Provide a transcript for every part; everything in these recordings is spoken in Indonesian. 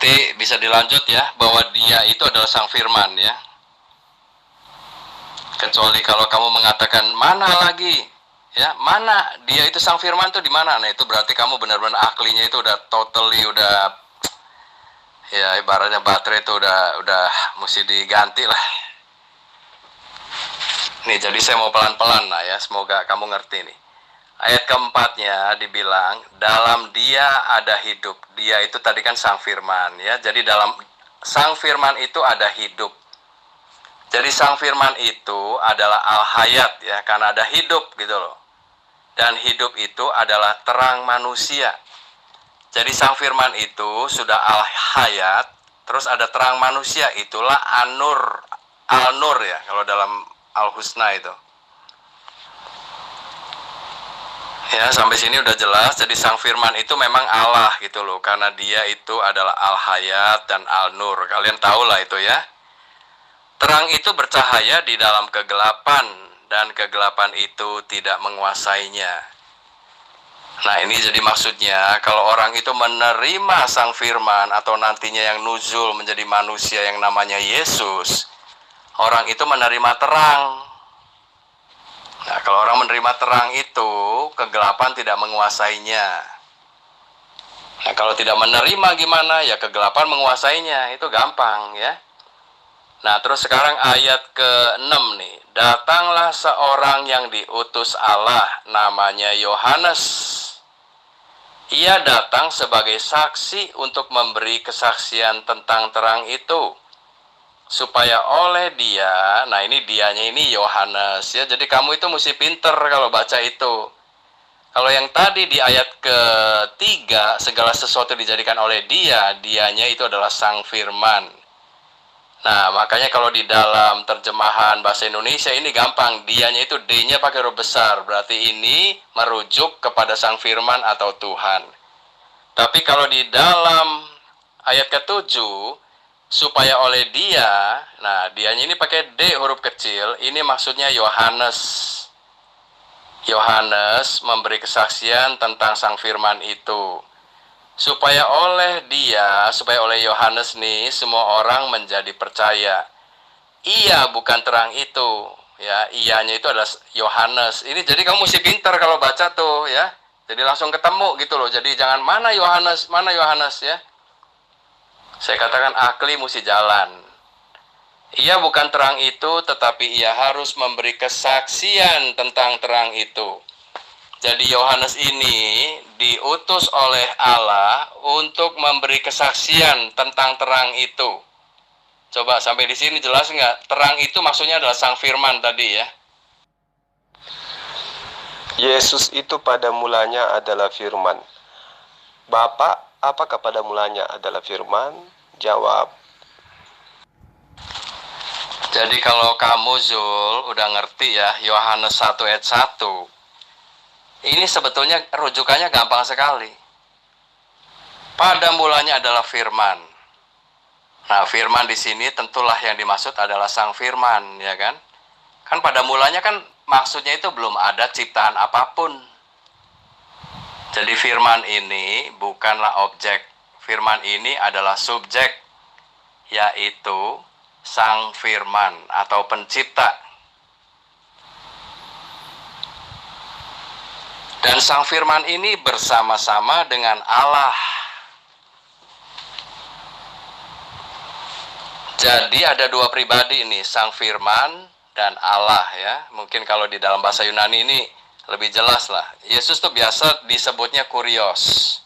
Berarti bisa dilanjut ya, bahwa dia itu adalah Sang Firman ya. Kecuali kalau kamu mengatakan mana lagi, ya mana dia itu Sang Firman itu di mana? Nah itu berarti kamu benar-benar aklinya itu udah totally udah, ya ibaratnya baterai itu udah mesti diganti lah. Nih jadi saya mau pelan-pelan lah ya, semoga kamu ngerti nih. Ayat keempatnya dibilang dalam dia ada hidup. Dia itu tadi kan Sang Firman ya. Jadi dalam Sang Firman itu ada hidup. Jadi Sang Firman itu adalah Al-Hayat ya, karena ada hidup gitu loh. Dan hidup itu adalah terang manusia. Jadi Sang Firman itu sudah Al-Hayat, terus ada terang manusia, itulah An-Nur. Al-Nur ya, kalau dalam Al-Husna itu. Ya, sampai sini udah jelas. Jadi Sang Firman itu memang Allah gitu loh, karena dia itu adalah Al-Hayat dan Al-Nur. Kalian tahu lah itu ya. Terang itu bercahaya di dalam kegelapan, dan kegelapan itu tidak menguasainya. Nah ini jadi maksudnya, kalau orang itu menerima Sang Firman, atau nantinya yang nuzul menjadi manusia yang namanya Yesus, orang itu menerima terang. Nah kalau orang menerima terang itu, kegelapan tidak menguasainya. Nah kalau tidak menerima gimana? Ya kegelapan menguasainya, itu gampang ya. Nah terus sekarang ayat ke-6 nih. Datanglah seorang yang diutus Allah, namanya Yohanes. Ia datang sebagai saksi untuk memberi kesaksian tentang terang itu, supaya oleh dia, nah ini dianya ini Yohanes ya. Jadi kamu itu mesti pinter kalau baca itu. Kalau yang tadi di ayat ke-3, segala sesuatu dijadikan oleh dia, dianya itu adalah Sang Firman. Nah, makanya kalau di dalam terjemahan bahasa Indonesia ini gampang, dianya itu D-nya pakai huruf besar, berarti ini merujuk kepada Sang Firman atau Tuhan. Tapi kalau di dalam ayat ke-7, supaya oleh dia, nah dianya ini pakai D huruf kecil, ini maksudnya Yohanes. Yohanes memberi kesaksian tentang Sang Firman itu. Supaya oleh dia, supaya oleh Yohanes nih, semua orang menjadi percaya. Ia bukan terang itu, ya, ianya itu adalah Yohanes. Ini jadi kamu mesti pintar kalau baca tuh, ya. Jadi langsung ketemu gitu loh. Jadi jangan mana Yohanes ya. Saya katakan akli mesti jalan. Ia bukan terang itu, tetapi ia harus memberi kesaksian tentang terang itu. Jadi Yohanes ini diutus oleh Allah untuk memberi kesaksian tentang terang itu. Coba sampai di sini jelas nggak? Terang itu maksudnya adalah Sang Firman tadi ya. Yesus itu pada mulanya adalah Firman. Bapak, apakah pada mulanya adalah Firman? Jawab. Jadi kalau kamu Zul udah ngerti ya Yohanes 1 ayat 1. Ini sebetulnya rujukannya gampang sekali. Pada mulanya adalah Firman. Nah, Firman di sini tentulah yang dimaksud adalah Sang Firman, ya kan? Kan pada mulanya kan maksudnya itu belum ada ciptaan apapun. Jadi Firman ini bukanlah objek. Firman ini adalah subjek, yaitu Sang Firman atau pencipta. Dan Sang Firman ini bersama-sama dengan Allah. Jadi ada dua pribadi ini, Sang Firman dan Allah ya. Mungkin kalau di dalam bahasa Yunani ini lebih jelas lah. Yesus tuh biasa disebutnya Kurios.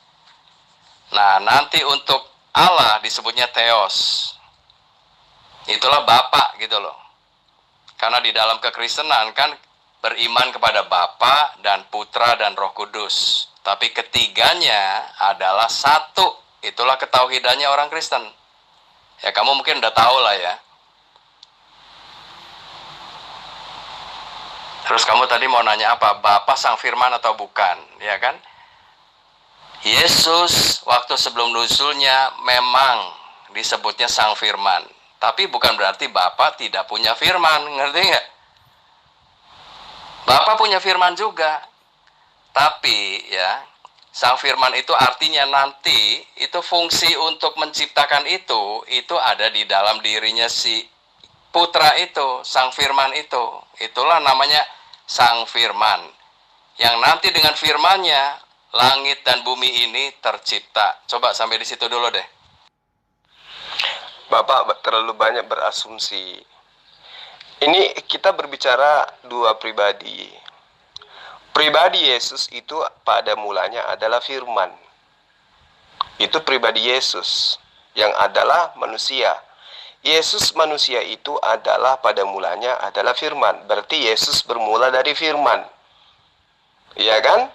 Nah, nanti untuk Allah disebutnya Theos. Itulah Bapa gitu loh. Karena di dalam kekristenan kan beriman kepada Bapa dan Putra dan Roh Kudus. Tapi ketiganya adalah satu. Itulah ketauhidannya orang Kristen. Ya kamu mungkin udah tahu lah ya. Terus kamu tadi mau nanya apa? Bapa Sang Firman atau bukan? Ya kan? Yesus waktu sebelum nuzulnya memang disebutnya Sang Firman. Tapi bukan berarti Bapa tidak punya firman. Ngerti nggak? Bapa punya firman juga. Tapi ya, Sang firman itu artinya nanti itu fungsi untuk menciptakan itu ada di dalam dirinya si putra itu, sang firman itu. Itulah namanya sang firman. Yang nanti dengan firmannya langit dan bumi ini tercipta. Coba sampai di situ dulu deh. Bapak terlalu banyak berasumsi. Ini kita berbicara dua pribadi. Pribadi Yesus itu pada mulanya adalah firman. Itu pribadi Yesus yang adalah manusia. Yesus manusia itu adalah pada mulanya adalah firman. Berarti Yesus bermula dari firman. Iya kan?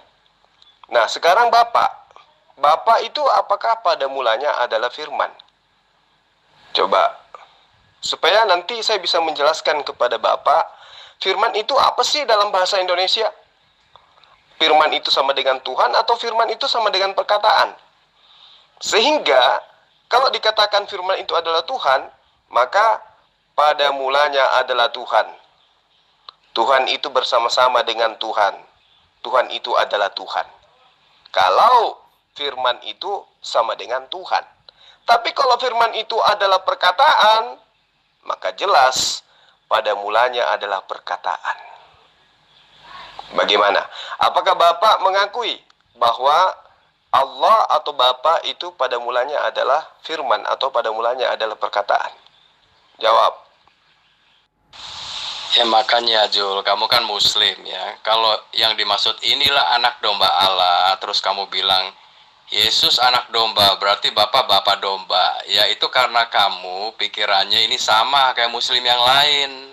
Nah, sekarang Bapak. Bapak itu apakah pada mulanya adalah firman? Coba. Supaya nanti saya bisa menjelaskan kepada Bapak, firman itu apa sih dalam bahasa Indonesia? Firman itu sama dengan Tuhan atau firman itu sama dengan perkataan? Sehingga kalau dikatakan firman itu adalah Tuhan, maka pada mulanya adalah Tuhan. Tuhan itu bersama-sama dengan Tuhan. Tuhan itu adalah Tuhan. Kalau firman itu sama dengan Tuhan. Tapi kalau firman itu adalah perkataan, maka jelas pada mulanya adalah perkataan. Bagaimana? Apakah Bapak mengakui bahwa Allah atau Bapa itu pada mulanya adalah firman atau pada mulanya adalah perkataan? Jawab. Ya makanya Jul, kamu kan muslim ya. Kalau yang dimaksud inilah anak domba Allah, terus kamu bilang Yesus anak domba, berarti Bapak domba. Ya itu karena kamu pikirannya ini sama kayak muslim yang lain.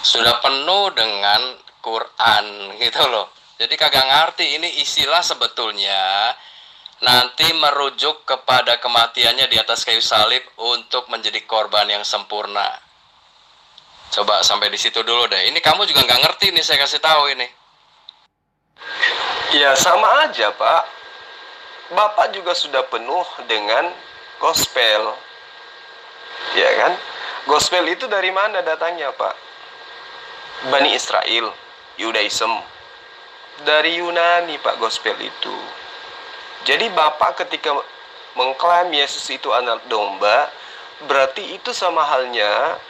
Sudah penuh dengan Quran gitu loh. Jadi kagak ngerti ini istilah sebetulnya nanti merujuk kepada kematiannya di atas kayu salib untuk menjadi korban yang sempurna. Coba sampai di situ dulu deh. Ini kamu juga nggak ngerti nih, saya kasih tahu ini. Ya sama aja Pak. Bapak juga sudah penuh dengan gospel. Ya kan? Gospel itu dari mana datangnya Pak? Bani Israel, Yudaism. Dari Yunani Pak gospel itu. Jadi Bapak ketika mengklaim Yesus itu anak domba, berarti itu sama halnya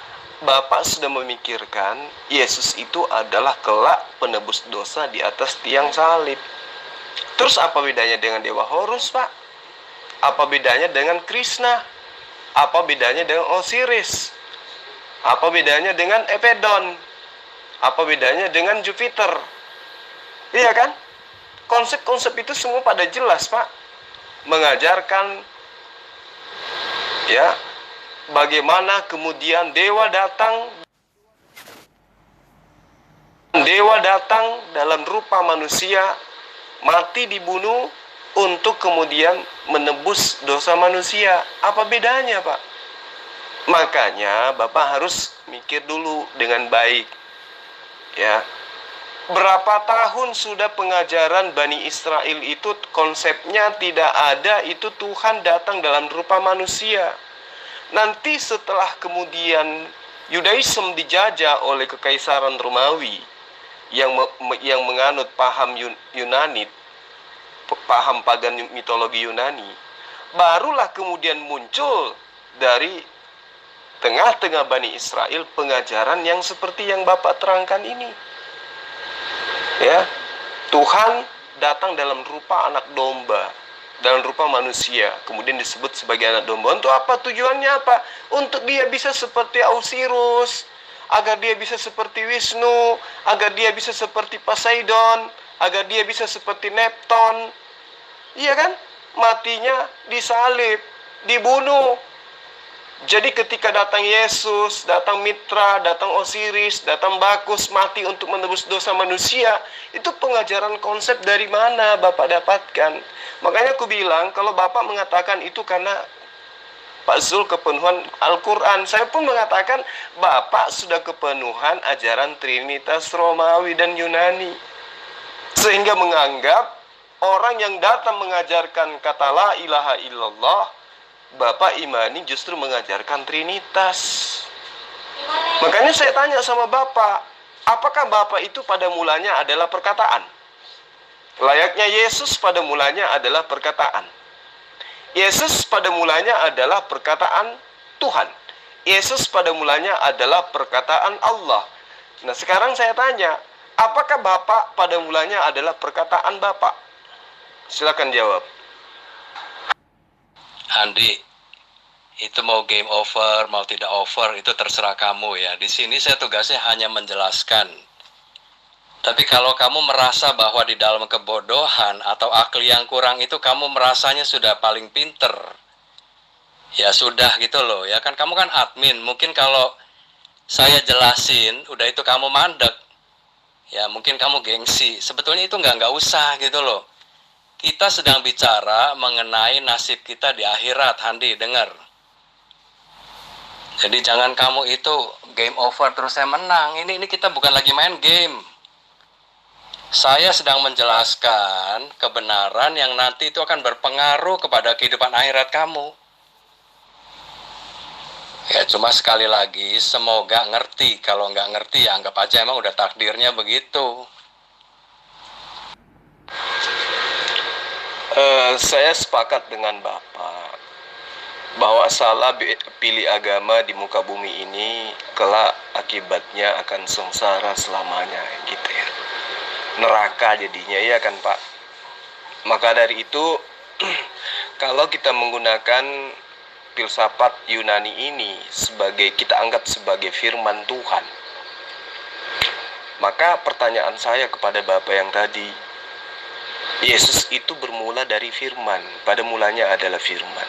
Bapak sudah memikirkan Yesus itu adalah kelak penebus dosa di atas tiang salib. Terus apa bedanya dengan Dewa Horus Pak? Apa bedanya dengan Krishna? Apa bedanya dengan Osiris? Apa bedanya dengan Epedon? Apa bedanya dengan Jupiter? Iya kan? Konsep-konsep itu semua pada jelas Pak. Mengajarkan ya bagaimana kemudian dewa datang dalam rupa manusia, mati dibunuh untuk kemudian menebus dosa manusia. Apa bedanya Pak? Makanya Bapak harus mikir dulu dengan baik. Ya. Berapa tahun sudah pengajaran Bani Israel itu konsepnya tidak ada, itu Tuhan datang dalam rupa manusia. Nanti setelah kemudian Yudaism dijajah oleh Kekaisaran Romawi yang menganut paham Yunani, paham pagan mitologi Yunani, barulah kemudian muncul dari tengah-tengah Bani Israel pengajaran yang seperti yang Bapak terangkan ini. Ya, Tuhan datang dalam rupa anak domba, dalam rupa manusia, kemudian disebut sebagai anak domba. Untuk apa? Tujuannya apa? Untuk dia bisa seperti Osiris, agar dia bisa seperti Wisnu, agar dia bisa seperti Poseidon, agar dia bisa seperti Neptun. Iya kan? Matinya disalib, dibunuh. Jadi ketika datang Yesus, datang Mitra, datang Osiris, datang Bakus mati untuk menebus dosa manusia, itu pengajaran konsep dari mana Bapak dapatkan? Makanya aku bilang, kalau Bapak mengatakan itu karena Pak Zul kepenuhan Al-Quran, saya pun mengatakan Bapak sudah kepenuhan ajaran Trinitas Romawi dan Yunani. Sehingga menganggap orang yang datang mengajarkan kata la ilaha illallah, Bapak imani justru mengajarkan Trinitas. Makanya saya tanya sama Bapak, apakah Bapak itu pada mulanya adalah perkataan? Layaknya Yesus pada mulanya adalah perkataan. Yesus pada mulanya adalah perkataan Tuhan. Yesus pada mulanya adalah perkataan Allah. Nah, sekarang saya tanya, apakah Bapa pada mulanya adalah perkataan Bapa? Silakan jawab. Andi, itu mau game over, mau tidak over, itu terserah kamu ya. Di sini saya tugasnya hanya menjelaskan. Tapi kalau kamu merasa bahwa di dalam kebodohan atau akli yang kurang itu kamu merasanya sudah paling pinter, ya sudah gitu loh. Ya kan kamu kan admin, mungkin kalau saya jelasin, udah itu kamu mandek. Ya mungkin kamu gengsi. Sebetulnya itu nggak usah gitu loh. Kita sedang bicara mengenai nasib kita di akhirat, Handi, dengar. Jadi jangan kamu itu game over terus saya menang. Ini kita bukan lagi main game. Saya sedang menjelaskan kebenaran yang nanti itu akan berpengaruh kepada kehidupan akhirat kamu. Ya cuma sekali lagi, semoga ngerti. Kalau nggak ngerti ya anggap aja emang udah takdirnya begitu. Saya sepakat dengan Bapak bahwa salah pilih agama di muka bumi ini kelak akibatnya akan sengsara selamanya gitu ya. Neraka jadinya, ya kan Pak? Maka dari itu kalau kita menggunakan filsafat Yunani ini sebagai, kita anggap sebagai firman Tuhan, maka pertanyaan saya kepada Bapak yang tadi, Yesus itu bermula dari firman, pada mulanya adalah firman.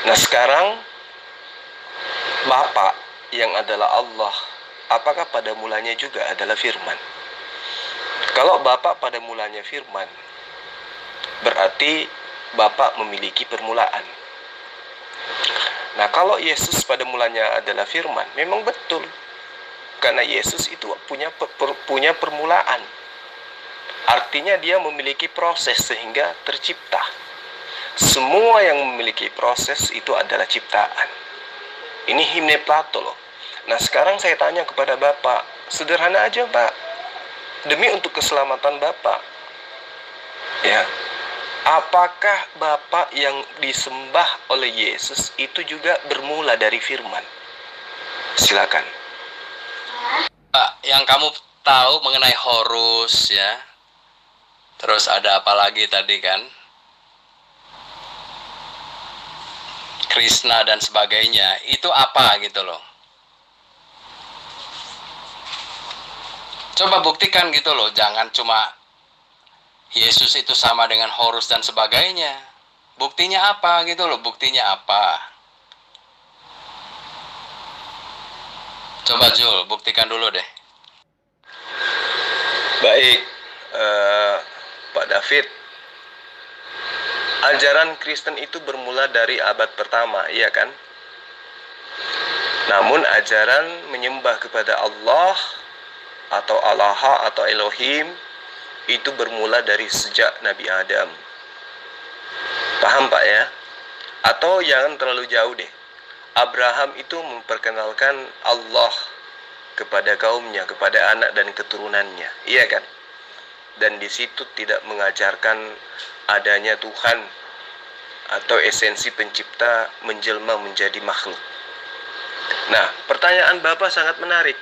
Nah sekarang Bapa yang adalah Allah, apakah pada mulanya juga adalah firman? Kalau Bapa pada mulanya firman, berarti Bapa memiliki permulaan. Nah kalau Yesus pada mulanya adalah firman, memang betul, karena Yesus itu punya permulaan. Artinya dia memiliki proses sehingga tercipta. Semua yang memiliki proses itu adalah ciptaan. Ini himne Plato loh. Nah sekarang saya tanya kepada Bapak, sederhana aja Pak, demi untuk keselamatan Bapak, ya, apakah Bapak yang disembah oleh Yesus itu juga bermula dari firman? Silakan. Yang kamu tahu mengenai Horus ya. Terus ada apa lagi tadi kan? Krishna dan sebagainya. Itu apa gitu loh. Coba buktikan gitu loh. Jangan cuma Yesus itu sama dengan Horus dan sebagainya. Buktinya apa gitu loh. Buktinya apa? Coba Jul, buktikan dulu deh. Baik, Pak David, ajaran Kristen itu bermula dari abad pertama, iya kan? Namun ajaran menyembah kepada Allah atau Allah atau Elohim itu bermula dari sejak Nabi Adam. Paham Pak ya? Atau jangan terlalu jauh deh. Abraham itu memperkenalkan Allah kepada kaumnya, kepada anak dan keturunannya, iya kan? Dan di situ tidak mengajarkan adanya Tuhan atau esensi pencipta menjelma menjadi makhluk. Nah, pertanyaan Bapak sangat menarik.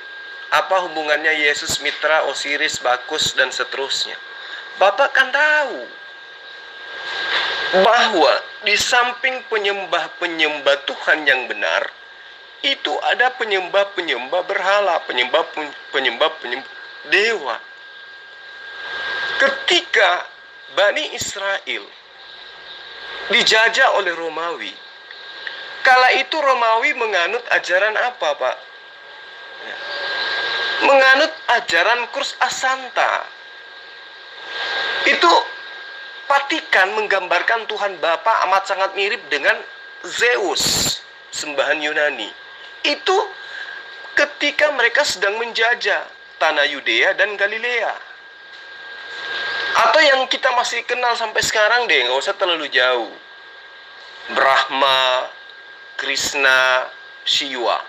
Apa hubungannya Yesus, Mitra, Osiris, Bakus, dan seterusnya? Bapak kan tahu bahwa di samping penyembah-penyembah Tuhan yang benar, itu ada penyembah-penyembah berhala, penyembah dewa. Ketika Bani Israel dijajah oleh Romawi, kala itu Romawi menganut ajaran apa Pak? Menganut ajaran Kurs Asanta. Itu Vatikan menggambarkan Tuhan Bapa amat sangat mirip dengan Zeus, sembahan Yunani. Itu ketika mereka sedang menjajah tanah Yudea dan Galilea. Atau yang kita masih kenal sampai sekarang deh, nggak usah terlalu jauh. Brahma, Krishna, Shiva.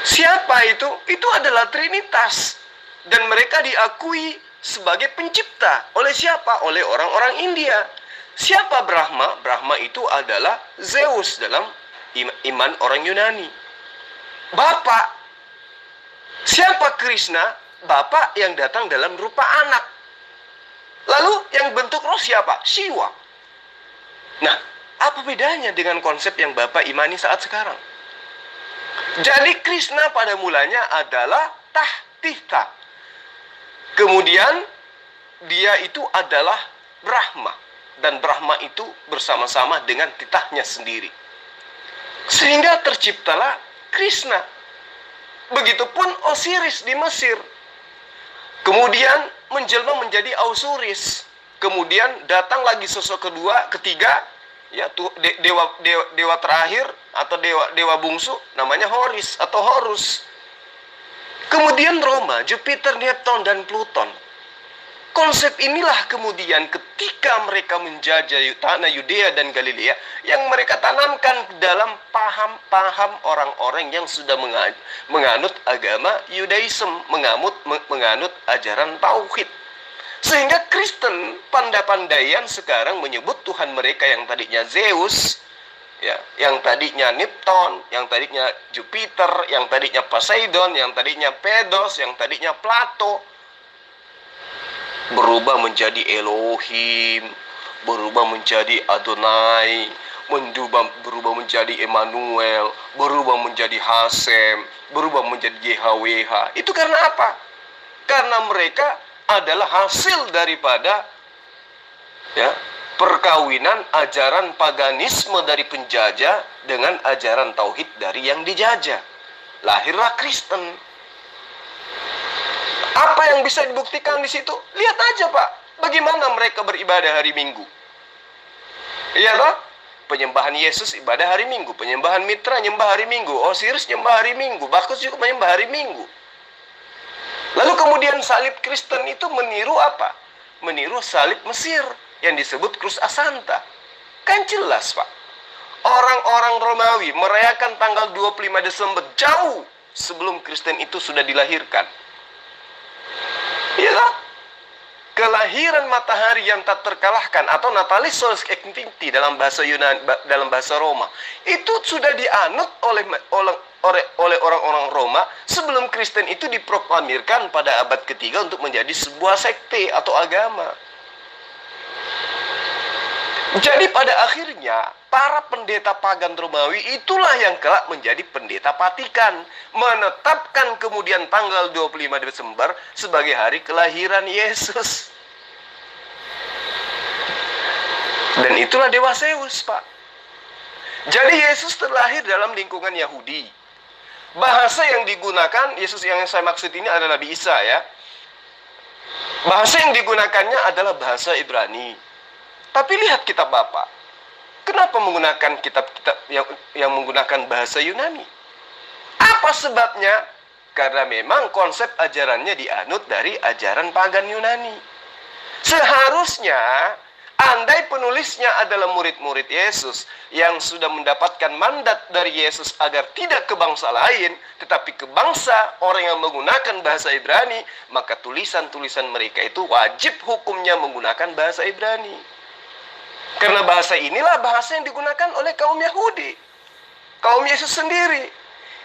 Siapa itu? Itu adalah Trinitas. Dan mereka diakui sebagai pencipta. Oleh siapa? Oleh orang-orang India. Siapa Brahma? Brahma itu adalah Zeus dalam iman orang Yunani. Bapak. Siapa Krishna? Bapak yang datang dalam rupa anak. Lalu yang bentuk roh siapa? Shiva. Nah, apa bedanya dengan konsep yang Bapak imani saat sekarang? Jadi Krishna pada mulanya adalah Tahtitha. Kemudian dia itu adalah Brahma. Dan Brahma itu bersama-sama dengan titahnya sendiri. Sehingga terciptalah Krishna. Begitupun Osiris di Mesir. Kemudian menjelma menjadi Osiris. Kemudian datang lagi sosok kedua, ketiga, ya dewa terakhir atau dewa bungsu namanya Horus atau Horus. Kemudian Roma, Jupiter, Neptun dan Pluton. Konsep inilah kemudian ketika mereka menjajah tanah Yudea dan Galilea yang mereka tanamkan dalam paham-paham orang-orang yang sudah menganut agama Yudaism, menganut ajaran tauhid. Sehingga Kristen pandai-pandaian sekarang menyebut Tuhan mereka yang tadinya Zeus, ya, yang tadinya Neptun, yang tadinya Jupiter, yang tadinya Poseidon, yang tadinya Pedos, yang tadinya Plato, berubah menjadi Elohim, berubah menjadi Adonai, berubah menjadi Emmanuel, berubah menjadi Hasem, berubah menjadi YHWH. Itu karena apa? Karena mereka adalah hasil daripada perkawinan ajaran paganisme dari penjajah dengan ajaran tauhid dari yang dijajah. Lahirlah Kristen. Apa yang bisa dibuktikan di situ? Lihat aja, Pak. Bagaimana mereka beribadah hari Minggu. Iya toh? Penyembahan Yesus ibadah hari Minggu. Penyembahan Mitra nyembah hari Minggu. Osiris nyembah hari Minggu. Bakus juga menyembah hari Minggu. Lalu kemudian salib Kristen itu meniru apa? Meniru salib Mesir yang disebut Krus Asanta. Kan jelas, Pak. Orang-orang Romawi merayakan tanggal 25 Desember jauh sebelum Kristen itu sudah dilahirkan. Iya kan? Kelahiran matahari yang tak terkalahkan atau Natalis Solis Equincti dalam bahasa Yunani, dalam bahasa Roma, itu sudah dianut oleh orang-orang Roma sebelum Kristen itu diproklamirkan pada abad ketiga untuk menjadi sebuah sekte atau agama. Jadi pada akhirnya para pendeta pagan Romawi itulah yang kelak menjadi pendeta Vatikan, menetapkan kemudian tanggal 25 Desember sebagai hari kelahiran Yesus. Dan itulah Dewa Zeus, Pak. Jadi Yesus terlahir dalam lingkungan Yahudi. Bahasa yang digunakan, Yesus yang saya maksud ini adalah Nabi Isa ya. Bahasa yang digunakannya adalah bahasa Ibrani. Tapi lihat kitab Bapak. Kenapa menggunakan kitab-kitab yang menggunakan bahasa Yunani? Apa sebabnya? Karena memang konsep ajarannya dianut dari ajaran pagan Yunani. Seharusnya, andai penulisnya adalah murid-murid Yesus yang sudah mendapatkan mandat dari Yesus agar tidak ke bangsa lain, tetapi ke bangsa orang yang menggunakan bahasa Ibrani, maka tulisan-tulisan mereka itu wajib hukumnya menggunakan bahasa Ibrani. Karena bahasa inilah bahasa yang digunakan oleh kaum Yahudi, kaum Yesus sendiri.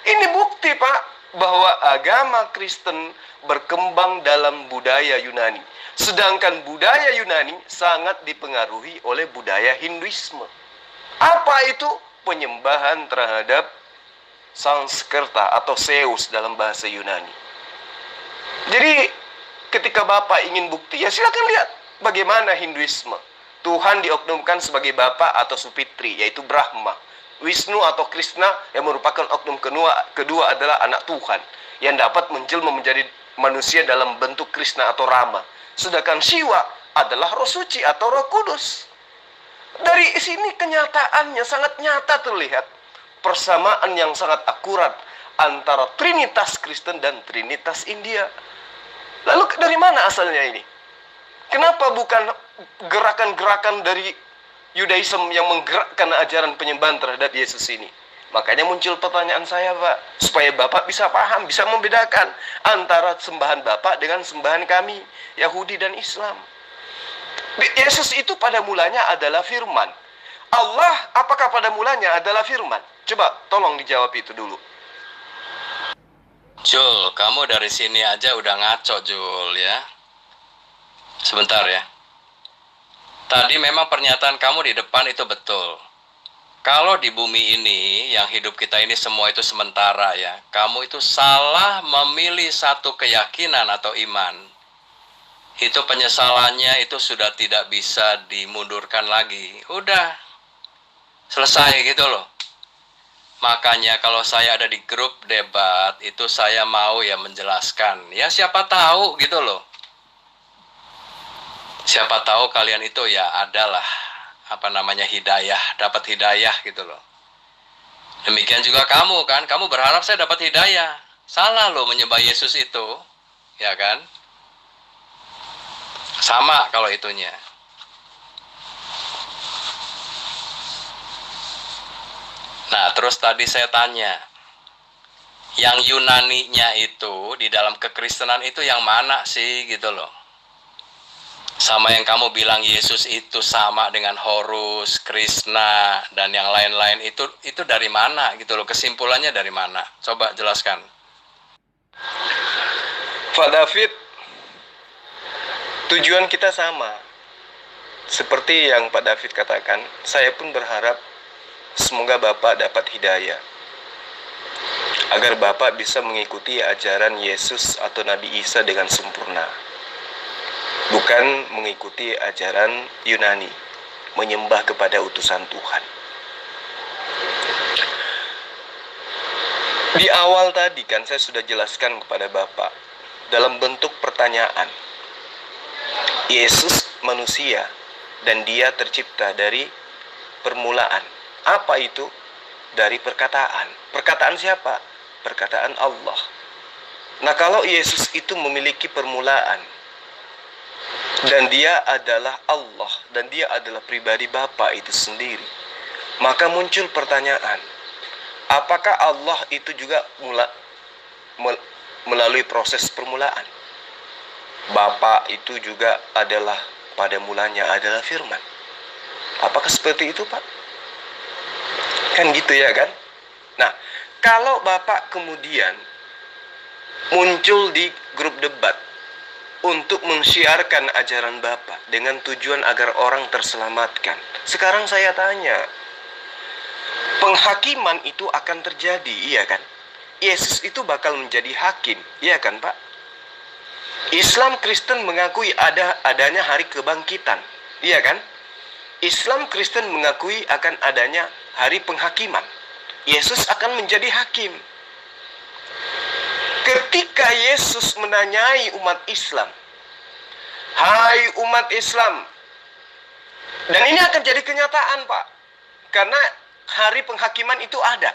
Ini bukti, Pak, bahwa agama Kristen berkembang dalam budaya Yunani. Sedangkan budaya Yunani sangat dipengaruhi oleh budaya Hinduisme. Apa itu? Penyembahan terhadap Sanskerta atau Zeus dalam bahasa Yunani. Jadi ketika Bapak ingin bukti, ya silakan lihat bagaimana Hinduisme. Tuhan dioknumkan sebagai Bapa atau Supitri, yaitu Brahma. Wisnu atau Krishna yang merupakan oknum kedua adalah anak Tuhan yang dapat menjelma menjadi manusia dalam bentuk Krishna atau Rama. Sedangkan Shiva adalah roh suci atau roh kudus. Dari sini kenyataannya sangat nyata terlihat. Persamaan yang sangat akurat antara Trinitas Kristen dan Trinitas India. Lalu dari mana asalnya ini? Kenapa bukan gerakan-gerakan dari Yudaism yang menggerakkan ajaran penyembahan terhadap Yesus ini? Makanya muncul pertanyaan saya, Pak, supaya Bapak bisa paham, bisa membedakan antara sembahan Bapak dengan sembahan kami, Yahudi dan Islam. Yesus itu pada mulanya adalah firman. Allah apakah pada mulanya adalah firman? Coba tolong dijawab itu dulu. Jul, kamu dari sini aja udah ngaco, Jul, ya. Sebentar ya. Tadi memang pernyataan kamu di depan itu betul. Kalau di bumi ini, yang hidup kita ini semua itu sementara ya. Kamu itu salah memilih satu keyakinan atau iman. Itu penyesalannya itu sudah tidak bisa dimundurkan lagi. Udah, selesai gitu loh. Makanya kalau saya ada di grup debat, itu saya mau ya menjelaskan. Ya siapa tahu gitu loh. Siapa tahu kalian itu ya adalah hidayah, dapat hidayah gitu loh. Demikian juga kamu kan, kamu berharap saya dapat hidayah. Salah loh menyembah Yesus itu, ya kan? Sama kalau itunya. Nah, terus tadi saya tanya, yang Yunaninya itu di dalam kekristenan itu yang mana sih gitu loh? Sama yang kamu bilang Yesus itu sama dengan Horus, Krishna, dan yang lain-lain itu dari mana gitu loh? Kesimpulannya dari mana? Coba jelaskan. Pak David, tujuan kita sama. Seperti yang Pak David katakan, saya pun berharap semoga Bapak dapat hidayah. Agar Bapak bisa mengikuti ajaran Yesus atau Nabi Isa dengan sempurna. Bukan mengikuti ajaran Yunani, menyembah kepada utusan Tuhan. Di awal tadi kan saya sudah jelaskan kepada Bapak dalam bentuk pertanyaan. Yesus manusia dan dia tercipta dari permulaan. Apa itu? Dari perkataan. Perkataan siapa? Perkataan Allah. Nah, kalau Yesus itu memiliki permulaan dan dia adalah Allah dan dia adalah pribadi Bapa itu sendiri, maka muncul pertanyaan, apakah Allah itu juga melalui proses permulaan? Bapa itu juga adalah pada mulanya adalah firman. Apakah seperti itu, Pak? Kan gitu ya kan? Nah, kalau Bapak kemudian muncul di grup debat untuk mensiarkan ajaran Bapak dengan tujuan agar orang terselamatkan. Sekarang saya tanya, penghakiman itu akan terjadi, iya kan? Yesus itu bakal menjadi hakim, iya kan, Pak? Islam Kristen mengakui adanya hari kebangkitan, iya kan? Islam Kristen mengakui akan adanya hari penghakiman. Yesus akan menjadi hakim. Ketika Yesus menanyai umat Islam, hai umat Islam, dan ini akan jadi kenyataan, Pak, karena hari penghakiman itu ada.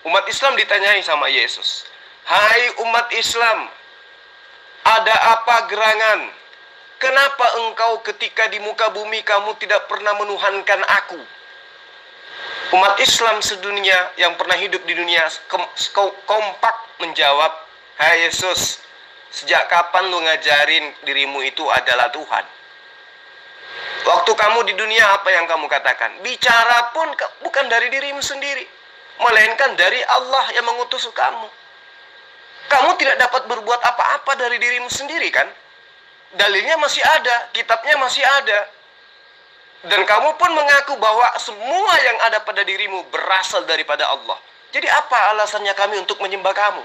Umat Islam ditanyai sama Yesus, hai umat Islam, ada apa gerangan? Kenapa engkau ketika di muka bumi kamu tidak pernah menuhankan aku? Umat Islam sedunia yang pernah hidup di dunia kompak menjawab, hai Yesus, sejak kapan lu ngajarin dirimu itu adalah Tuhan? Waktu kamu di dunia apa yang kamu katakan? Bicara pun bukan dari dirimu sendiri, melainkan dari Allah yang mengutus kamu. Kamu tidak dapat berbuat apa-apa dari dirimu sendiri kan? Dalilnya masih ada, kitabnya masih ada. Dan kamu pun mengaku bahwa semua yang ada pada dirimu berasal daripada Allah. Jadi apa alasannya kami untuk menyembah kamu?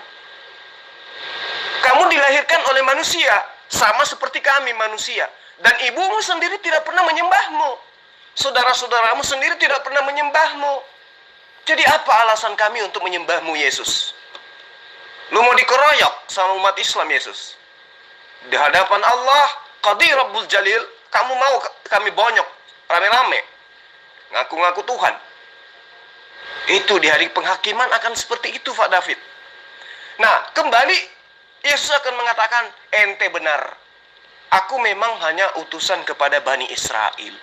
Kamu dilahirkan oleh manusia, sama seperti kami manusia. Dan ibumu sendiri tidak pernah menyembahmu. Saudara-saudaramu sendiri tidak pernah menyembahmu. Jadi apa alasan kami untuk menyembahmu, Yesus? Lu mau dikeroyok sama umat Islam, Yesus? Di hadapan Allah, Qadir Rabbul Jalil, kamu mau kami bonyok rame-rame, ngaku-ngaku Tuhan. Itu di hari penghakiman akan seperti itu, Pak David. Nah, kembali Yesus akan mengatakan, ente benar. Aku memang hanya utusan kepada Bani Israel.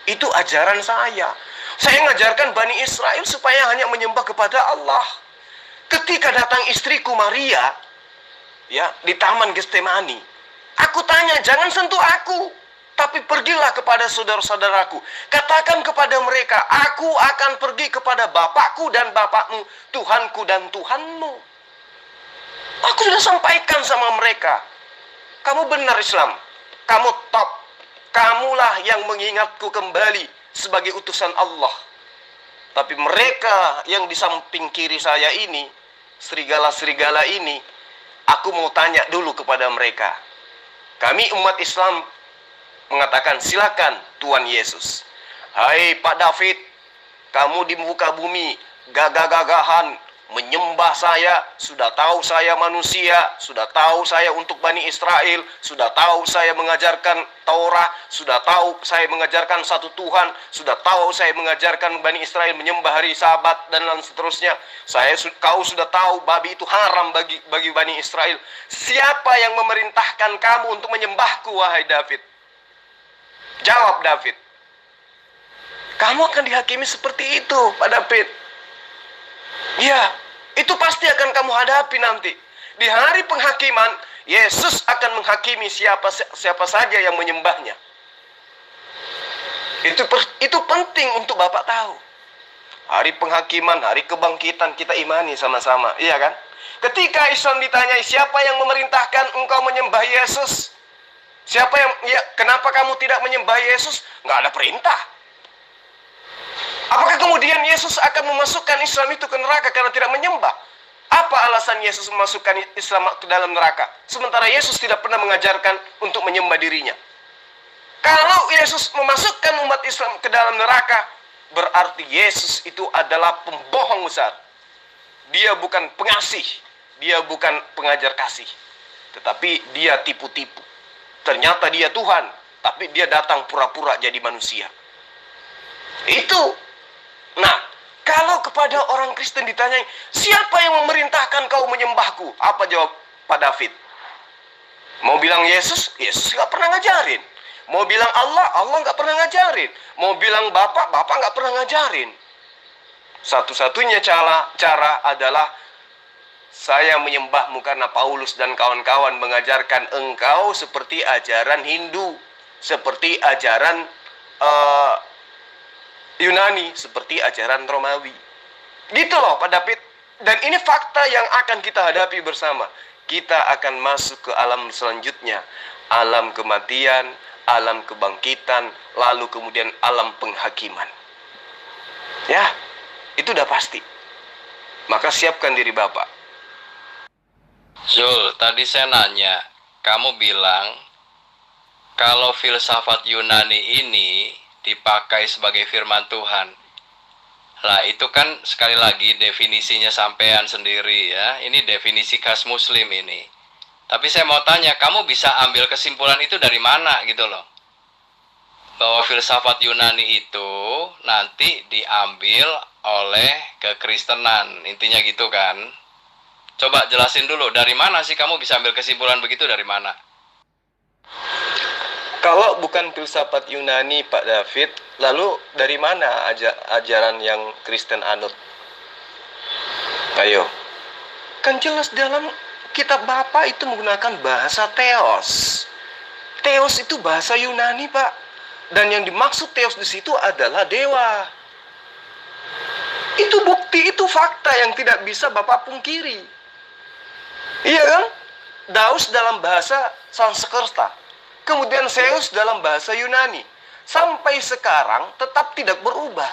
Itu ajaran saya. Saya mengajarkan Bani Israel supaya hanya menyembah kepada Allah. Ketika datang istriku Maria, ya, di Taman Getsemani, aku tanya, jangan sentuh aku, tapi pergilah kepada saudara-saudaraku. Katakan kepada mereka, aku akan pergi kepada Bapakku dan Bapakmu, Tuhanku dan Tuhanmu. Aku sudah sampaikan sama mereka. Kamu benar Islam. Kamu top. Kamulah yang mengingatku kembali sebagai utusan Allah. Tapi mereka yang di samping kiri saya ini, serigala-serigala ini, aku mau tanya dulu kepada mereka. Kami umat Islam mengatakan, silakan Tuhan Yesus. Hai Pak David, kamu di muka bumi gagah-gagahan menyembah saya, sudah tahu saya manusia, sudah tahu saya untuk Bani Israel, sudah tahu saya mengajarkan Taurat, sudah tahu saya mengajarkan satu Tuhan, sudah tahu saya mengajarkan Bani Israel menyembah hari Sabat dan lain seterusnya. Kau sudah tahu babi itu haram bagi Bani Israel. Siapa yang memerintahkan kamu untuk menyembahku, wahai David? Jawab David. Kamu akan dihakimi seperti itu, Pak David. Ya, itu pasti akan kamu hadapi nanti. Di hari penghakiman, Yesus akan menghakimi siapa saja yang menyembahnya. Itu penting untuk Bapak tahu. Hari penghakiman, hari kebangkitan kita imani sama-sama, iya kan? Ketika Islam ditanyai, siapa yang memerintahkan engkau menyembah Yesus? Kenapa kamu tidak menyembah Yesus? Nggak ada perintah. Apakah kemudian Yesus akan memasukkan Islam itu ke neraka karena tidak menyembah? Apa alasan Yesus memasukkan Islam ke dalam neraka? Sementara Yesus tidak pernah mengajarkan untuk menyembah dirinya. Kalau Yesus memasukkan umat Islam ke dalam neraka, berarti Yesus itu adalah pembohong besar. Dia bukan pengasih, dia bukan pengajar kasih, tetapi dia tipu-tipu. Ternyata dia Tuhan, tapi dia datang pura-pura jadi manusia. Itu. Nah, kalau kepada orang Kristen ditanyai, siapa yang memerintahkan kau menyembahku? Apa jawab Pak David? Mau bilang Yesus? Yesus nggak pernah ngajarin. Mau bilang Allah? Allah nggak pernah ngajarin. Mau bilang Bapak? Bapak nggak pernah ngajarin. Satu-satunya cara adalah saya menyembahmu karena Paulus dan kawan-kawan mengajarkan engkau seperti ajaran Hindu, seperti ajaran Yunani, seperti ajaran Romawi. Gitu loh Pak David. Dan ini fakta yang akan kita hadapi bersama. Kita akan masuk ke alam selanjutnya, alam kematian, alam kebangkitan, lalu kemudian alam penghakiman. Ya, itu udah pasti. Maka siapkan diri Bapak. Zul, tadi saya nanya, kamu bilang kalau filsafat Yunani ini dipakai sebagai firman Tuhan. Lah itu kan sekali lagi definisinya sampean sendiri ya. Ini definisi khas muslim ini. Tapi saya mau tanya, kamu bisa ambil kesimpulan itu dari mana gitu loh? Bahwa filsafat Yunani itu nanti diambil oleh kekristenan. Intinya gitu kan. Coba jelasin dulu, dari mana sih kamu bisa ambil kesimpulan begitu, dari mana? Kalau bukan filsafat Yunani, Pak David, lalu dari mana ajaran yang Kristen anut? Ayo. Kan jelas dalam kitab Bapak itu menggunakan bahasa Theos. Theos itu bahasa Yunani, Pak. Dan yang dimaksud Theos di situ adalah dewa. Itu bukti, itu fakta yang tidak bisa Bapak pungkiri. Iya kan? Daus dalam bahasa Sanskerta. Kemudian Zeus dalam bahasa Yunani. Sampai sekarang tetap tidak berubah.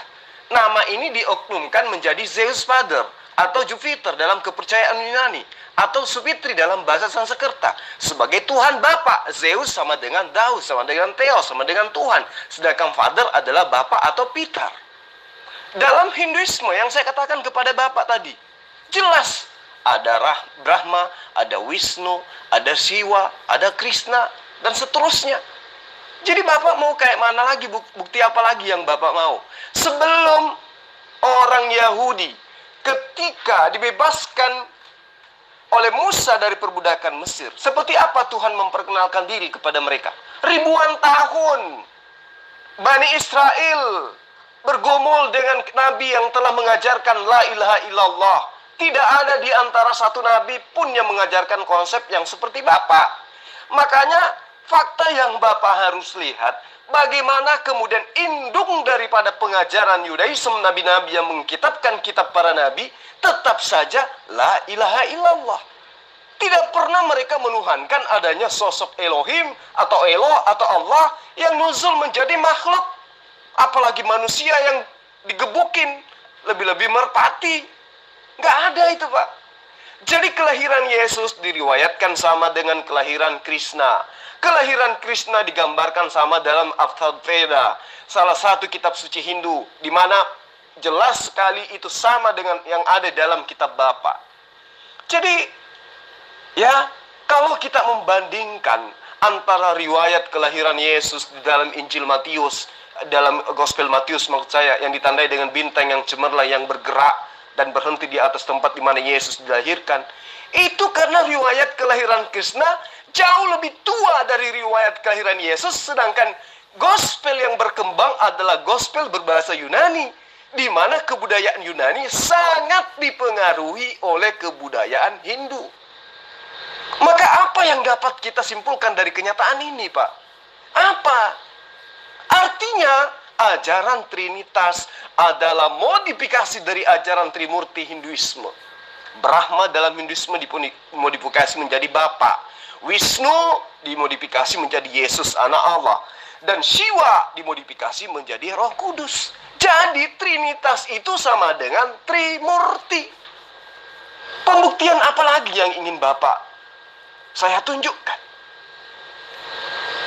Nama ini dioknumkan menjadi Zeus Father atau Jupiter dalam kepercayaan Yunani, atau Supitri dalam bahasa Sanskerta. Sebagai Tuhan Bapa, Zeus sama dengan Daus, sama dengan Theos, sama dengan Tuhan. Sedangkan Father adalah Bapa atau Pitar. Dalam Hinduisme yang saya katakan kepada Bapak tadi, jelas ada Brahma, ada Wisnu, ada Siwa, ada Krishna, dan seterusnya. Jadi Bapak mau kayak mana lagi, bukti apa lagi yang Bapak mau? Sebelum orang Yahudi ketika dibebaskan oleh Musa dari perbudakan Mesir, seperti apa Tuhan memperkenalkan diri kepada mereka? Ribuan tahun Bani Israel bergumul dengan nabi yang telah mengajarkan la ilaha illallah. Tidak ada di antara satu nabi pun yang mengajarkan konsep yang seperti Bapak. Makanya fakta yang Bapak harus lihat, bagaimana kemudian indung daripada pengajaran Yudaism nabi-nabi yang mengkitabkan kitab para nabi, tetap saja la ilaha illallah. Tidak pernah mereka menuhankan adanya sosok Elohim atau Eloh atau Allah yang nuzul menjadi makhluk. Apalagi manusia yang digebukin, lebih-lebih merpati. Nggak ada itu, Pak. Jadi kelahiran Yesus diriwayatkan sama dengan kelahiran Krishna. Kelahiran Krishna digambarkan sama dalam Avadveda, salah satu kitab suci Hindu, di mana jelas sekali itu sama dengan yang ada dalam kitab Bapa. Jadi, ya, kalau kita membandingkan antara riwayat kelahiran Yesus di dalam Injil Matius, dalam Gospel Matius maksud saya, yang ditandai dengan bintang yang cemerlang yang bergerak dan berhenti di atas tempat di mana Yesus dilahirkan, itu karena riwayat kelahiran Krishna jauh lebih tua dari riwayat kelahiran Yesus, sedangkan Gospel yang berkembang adalah Gospel berbahasa Yunani, di mana kebudayaan Yunani sangat dipengaruhi oleh kebudayaan Hindu. Maka apa yang dapat kita simpulkan dari kenyataan ini, Pak? Apa? Artinya, ajaran Trinitas adalah modifikasi dari ajaran Trimurti Hinduisme. Brahma dalam Hinduisme dimodifikasi menjadi Bapa. Wisnu dimodifikasi menjadi Yesus, anak Allah. Dan Shiva dimodifikasi menjadi Roh Kudus. Jadi, Trinitas itu sama dengan Trimurti. Pembuktian apa lagi yang ingin Bapak saya tunjukkan?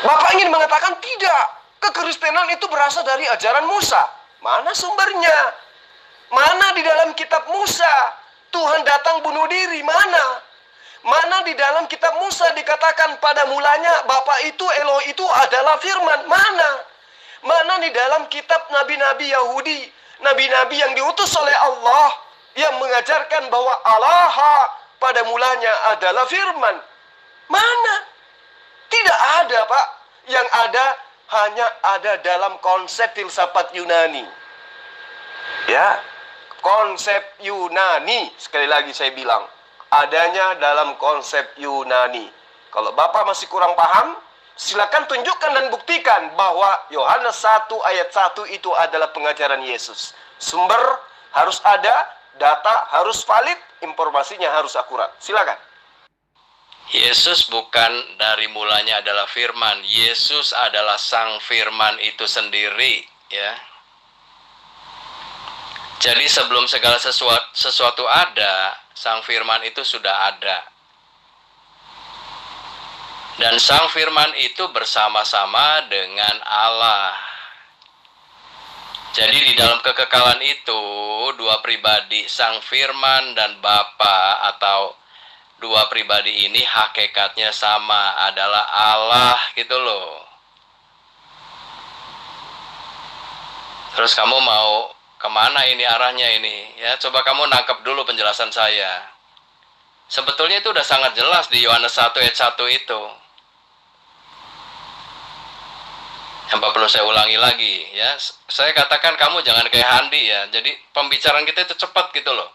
Bapak ingin mengatakan tidak, kekristenan itu berasal dari ajaran Musa. Mana sumbernya? Mana di dalam kitab Musa Tuhan datang bunuh diri? Mana? Mana di dalam kitab Musa dikatakan pada mulanya Bapa itu, Eloh itu adalah firman? Mana? Mana di dalam kitab nabi-nabi Yahudi, nabi-nabi yang diutus oleh Allah, yang mengajarkan bahwa Allah pada mulanya adalah firman? Mana? Tidak ada, Pak. Yang ada hanya ada dalam konsep filsafat Yunani. Ya, konsep Yunani. Sekali lagi saya bilang, adanya dalam konsep Yunani. Kalau Bapak masih kurang paham, silakan tunjukkan dan buktikan bahwa Yohanes 1 ayat 1 itu adalah pengajaran Yesus. Sumber harus ada, data harus valid, informasinya harus akurat. Silakan. Yesus bukan dari mulanya adalah firman. Yesus adalah sang firman itu sendiri, ya. Jadi sebelum segala sesuatu ada, sang firman itu sudah ada. Dan sang firman itu bersama-sama dengan Allah. Jadi di dalam kekekalan itu, dua pribadi, sang firman dan Bapa atau dua pribadi ini hakikatnya sama, adalah Allah gitu loh. Terus kamu mau kemana ini arahnya ini? Ya, coba kamu nangkep dulu penjelasan saya. Sebetulnya itu udah sangat jelas di Yohanes 1 ayat 1 itu. Yang perlu saya ulangi lagi ya. Saya katakan kamu jangan kayak Handi ya. Jadi pembicaraan kita itu cepat gitu loh.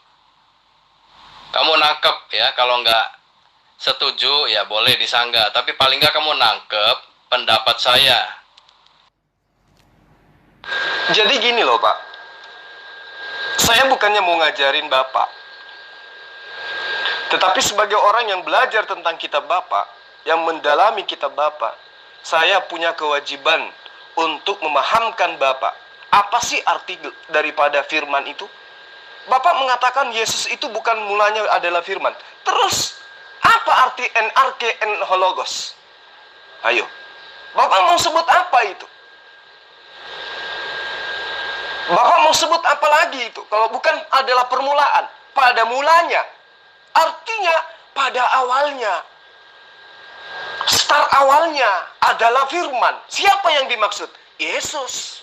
Kamu nangkep ya, kalau nggak setuju ya boleh disanggah, tapi paling nggak kamu nangkep pendapat saya. Jadi gini loh, Pak. Saya bukannya mau ngajarin Bapak, tetapi sebagai orang yang belajar tentang kitab Bapak, yang mendalami kitab Bapak, saya punya kewajiban untuk memahamkan Bapak. Apa sih arti daripada firman itu? Bapak mengatakan Yesus itu bukan mulanya adalah firman. Terus, apa arti NRK en hologos? Ayo, Bapak mau sebut apa itu? Bapak mau sebut apa lagi itu? Kalau bukan adalah permulaan, pada mulanya. Artinya, pada awalnya. Start awalnya adalah firman. Siapa yang dimaksud? Yesus.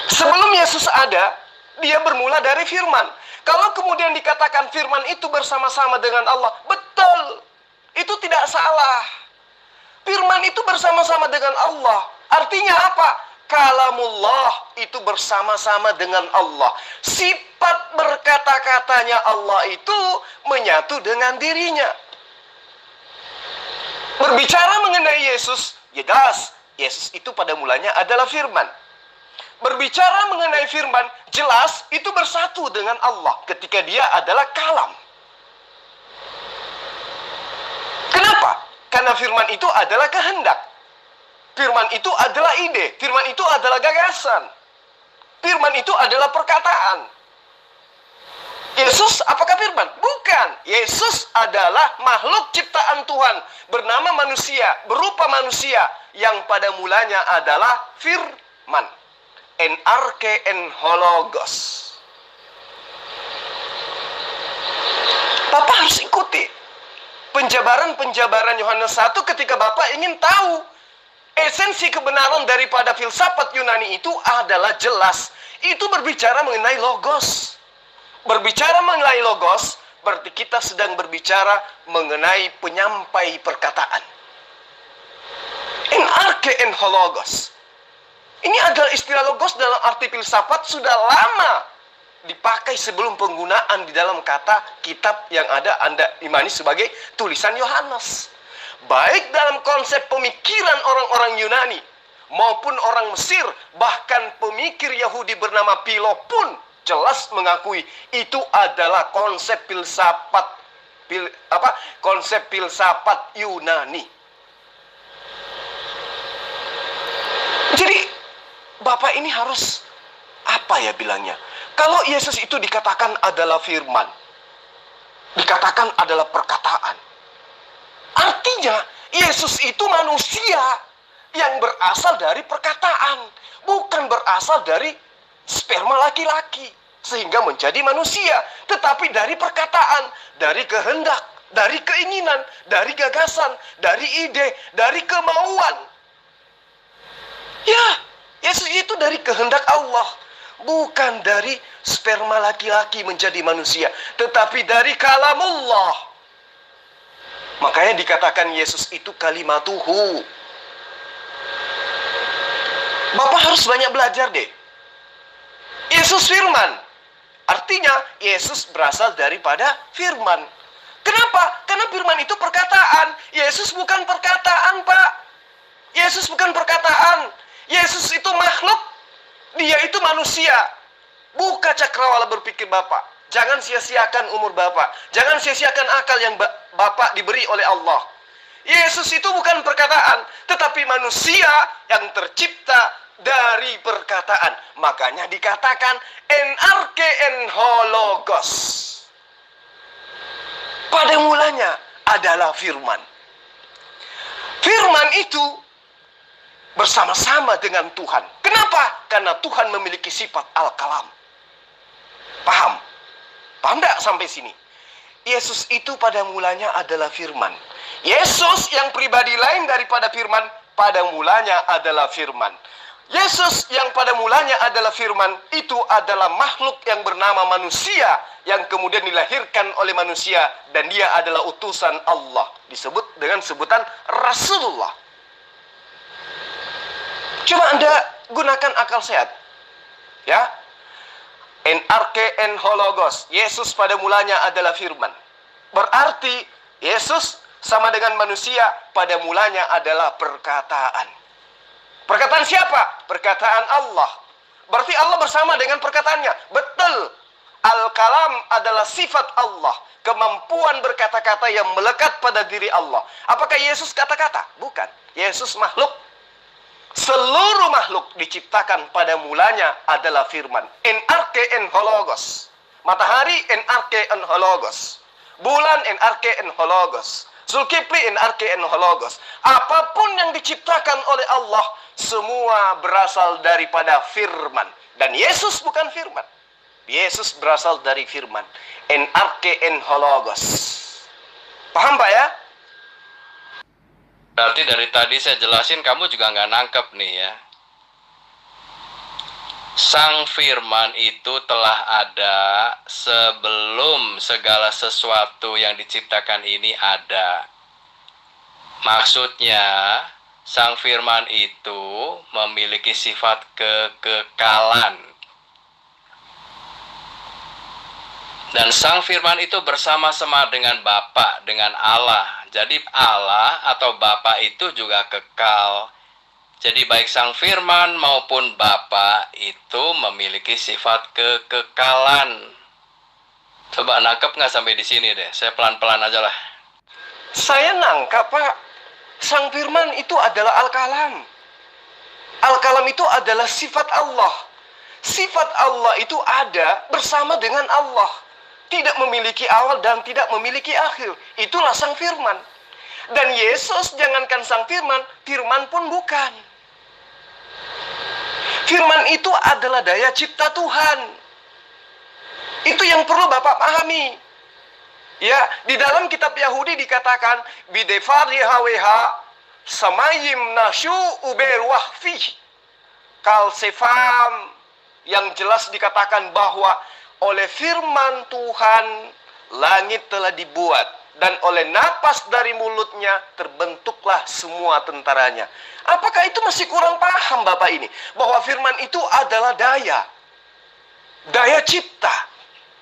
Sebelum Yesus ada, dia bermula dari firman. Kalau kemudian dikatakan firman itu bersama-sama dengan Allah, betul. Itu tidak salah. Firman itu bersama-sama dengan Allah. Artinya apa? Kalamullah itu bersama-sama dengan Allah. Sifat berkata-katanya Allah itu menyatu dengan dirinya. Berbicara mengenai Yesus, jelas Yesus itu pada mulanya adalah firman. Berbicara mengenai firman, jelas itu bersatu dengan Allah ketika dia adalah kalam. Kenapa? Karena firman itu adalah kehendak. Firman itu adalah ide. Firman itu adalah gagasan. Firman itu adalah perkataan. Yesus apakah firman? Bukan. Yesus adalah makhluk ciptaan Tuhan. Bernama manusia. Berupa manusia. Yang pada mulanya adalah firman. En hologos. Bapak harus ikuti penjabaran Yohanes 1 ketika Bapak ingin tahu esensi kebenaran daripada filsafat Yunani itu adalah jelas. Itu berbicara mengenai logos. Berbicara mengenai logos berarti kita sedang berbicara mengenai penyampai perkataan. En hologos. Ini adalah istilah logos dalam arti filsafat sudah lama dipakai sebelum penggunaan di dalam kata kitab yang ada Anda imani sebagai tulisan Yohanes. Baik dalam konsep pemikiran orang-orang Yunani maupun orang Mesir, bahkan pemikir Yahudi bernama Philo pun jelas mengakui itu adalah konsep filsafat Yunani. Jadi Bapak ini harus apa ya bilangnya? Kalau Yesus itu dikatakan adalah firman, dikatakan adalah perkataan, artinya Yesus itu manusia yang berasal dari perkataan, bukan berasal dari sperma laki-laki sehingga menjadi manusia, tetapi dari perkataan, dari kehendak, dari keinginan, dari gagasan, dari ide, dari kemauan. Ya, Yesus itu dari kehendak Allah, bukan dari sperma laki-laki menjadi manusia, tetapi dari kalamullah. Makanya dikatakan Yesus itu kalimatuhu. Bapak harus banyak belajar deh. Yesus firman. Artinya Yesus berasal daripada firman. Kenapa? Karena firman itu perkataan. Yesus bukan perkataan, Pak. Yesus bukan perkataan. Yesus itu makhluk. Dia itu manusia. Buka cakrawala berpikir Bapak. Jangan sia-siakan umur Bapak. Jangan sia-siakan akal yang Bapak diberi oleh Allah. Yesus itu bukan perkataan, tetapi manusia yang tercipta dari perkataan. Makanya dikatakan en hologos. Pada mulanya adalah firman. Firman itu bersama-sama dengan Tuhan. Kenapa? Karena Tuhan memiliki sifat al-kalam. Paham? Paham tidak sampai sini? Yesus itu pada mulanya adalah firman. Yesus yang pribadi lain daripada firman, pada mulanya adalah firman. Yesus yang pada mulanya adalah firman, itu adalah makhluk yang bernama manusia, yang kemudian dilahirkan oleh manusia, dan dia adalah utusan Allah. Disebut dengan sebutan Rasulullah. Coba Anda gunakan akal sehat. Ya. En hologos. Yesus pada mulanya adalah firman. Berarti Yesus sama dengan manusia pada mulanya adalah perkataan. Perkataan siapa? Perkataan Allah. Berarti Allah bersama dengan perkataannya. Betul. Al-kalam adalah sifat Allah. Kemampuan berkata-kata yang melekat pada diri Allah. Apakah Yesus kata-kata? Bukan. Yesus makhluk. Seluruh makhluk diciptakan pada mulanya adalah firman. En hologos. Matahari en hologos. Bulan en hologos. Zulkifli en hologos. Apapun yang diciptakan oleh Allah, semua berasal daripada firman. Dan Yesus bukan firman. Yesus berasal dari firman. En hologos. Paham Pak ya? Berarti dari tadi saya jelasin kamu juga nggak nangkep nih ya. Sang firman itu telah ada sebelum segala sesuatu yang diciptakan ini ada. Maksudnya Sang Firman itu memiliki sifat kekekalan. Dan Sang Firman itu bersama-sama dengan Bapa, dengan Allah. Jadi Allah atau Bapa itu juga kekal. Jadi baik Sang Firman maupun Bapa itu memiliki sifat kekekalan. Coba nangkep nggak sampai di sini deh? Saya pelan-pelan aja lah. Saya nangkap, Pak. Sang Firman itu adalah Al-Kalam. Al-Kalam itu adalah sifat Allah. Sifat Allah itu ada bersama dengan Allah. Tidak memiliki awal dan tidak memiliki akhir. Itulah Sang Firman. Dan Yesus, jangankan Sang Firman, Firman pun bukan. Firman itu adalah daya cipta Tuhan. Itu yang perlu Bapak pahami. Ya, di dalam kitab Yahudi dikatakan bidefari haweha samayim nasyu uberwah fi. Kal sefam, yang jelas dikatakan bahwa oleh firman Tuhan langit telah dibuat dan oleh napas dari mulutnya terbentuklah semua tentaranya. Apakah itu masih kurang paham Bapak ini? Bahwa firman itu adalah daya cipta,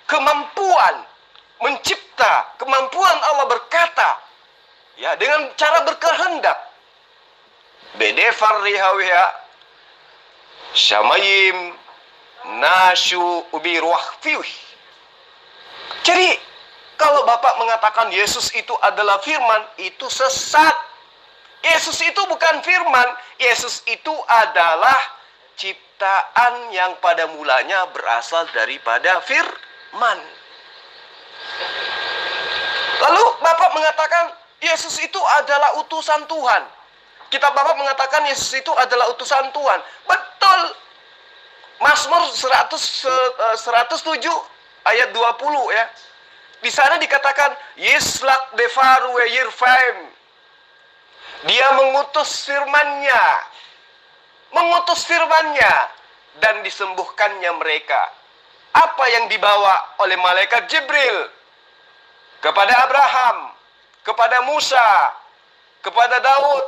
kemampuan mencipta, kemampuan Allah berkata, ya, dengan cara berkehendak. Bedefar rihawiha syamayim nasyu ubiruah fiwih. Jadi kalau Bapak mengatakan Yesus itu adalah firman, itu sesat. Yesus itu bukan firman. Yesus itu adalah ciptaan yang pada mulanya berasal daripada firman. Lalu Bapak mengatakan Yesus itu adalah utusan Tuhan. Kitab Bapak mengatakan Yesus itu adalah utusan Tuhan. Betul. Mazmur 107 ayat 20 ya. Di sana dikatakan Yislak defaru we yirfaim. Dia mengutus firman-Nya. Mengutus firman-Nya dan disembuhkannya mereka. Apa yang dibawa oleh malaikat Jibril kepada Abraham, kepada Musa, kepada Daud,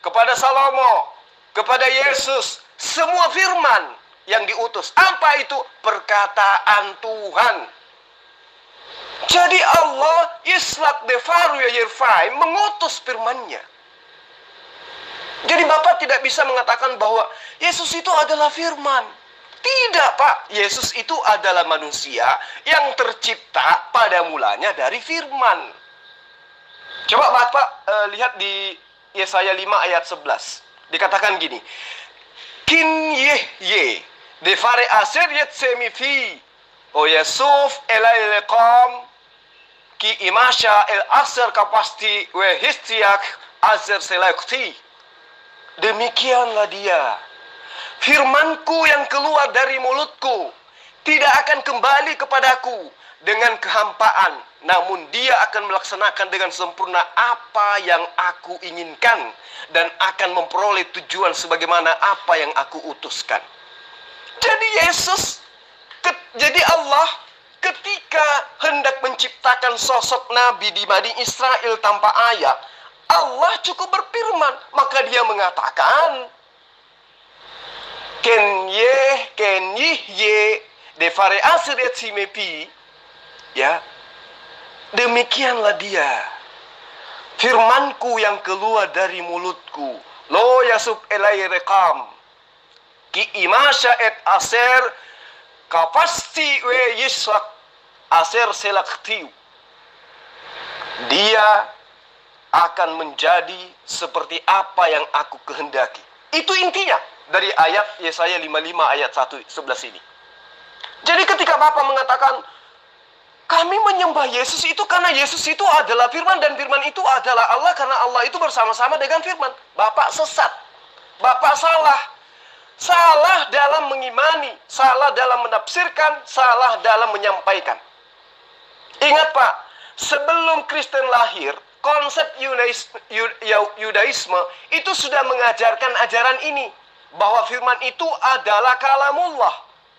kepada Salomo, kepada Yesus, semua firman yang diutus. Apa itu? Perkataan Tuhan. Jadi Allah Yislak defaru yirfai mengutus firman-Nya. Jadi Bapak tidak bisa mengatakan bahwa Yesus itu adalah firman. Tidak, Pak. Yesus itu adalah manusia yang tercipta pada mulanya dari firman. Coba Bapak lihat di Yesaya 5 ayat 11. Dikatakan gini. Kin ye defare aser yet semifi o Yusuf elai lekom ki imasha el aser kapasti we histiak aser selekti. Demikianlah dia. Firmanku yang keluar dari mulutku tidak akan kembali kepadaku dengan kehampaan, namun dia akan melaksanakan dengan sempurna apa yang aku inginkan dan akan memperoleh tujuan sebagaimana apa yang aku utuskan. Jadi jadi Allah ketika hendak menciptakan sosok Nabi di Bani Israel tanpa ayah, Allah cukup berfirman, maka dia mengatakan ken ye defare asret simepi, ya, demikianlah dia firmanku yang keluar dari mulutku, lo yasub elai rekam ki imasha et aser kapasti we yisak aser selaktiu. Dia akan menjadi seperti apa yang aku kehendaki. Itu intinya dari ayat Yesaya 55 ayat 1:11 ini. Jadi ketika Bapak mengatakan kami menyembah Yesus itu karena Yesus itu adalah firman dan firman itu adalah Allah karena Allah itu bersama-sama dengan firman. Bapak sesat. Bapak salah. Salah dalam mengimani, salah dalam menafsirkan, salah dalam menyampaikan. Ingat Pak, sebelum Kristen lahir, konsep Yudaisme itu sudah mengajarkan ajaran ini. Bahwa firman itu adalah kalamullah,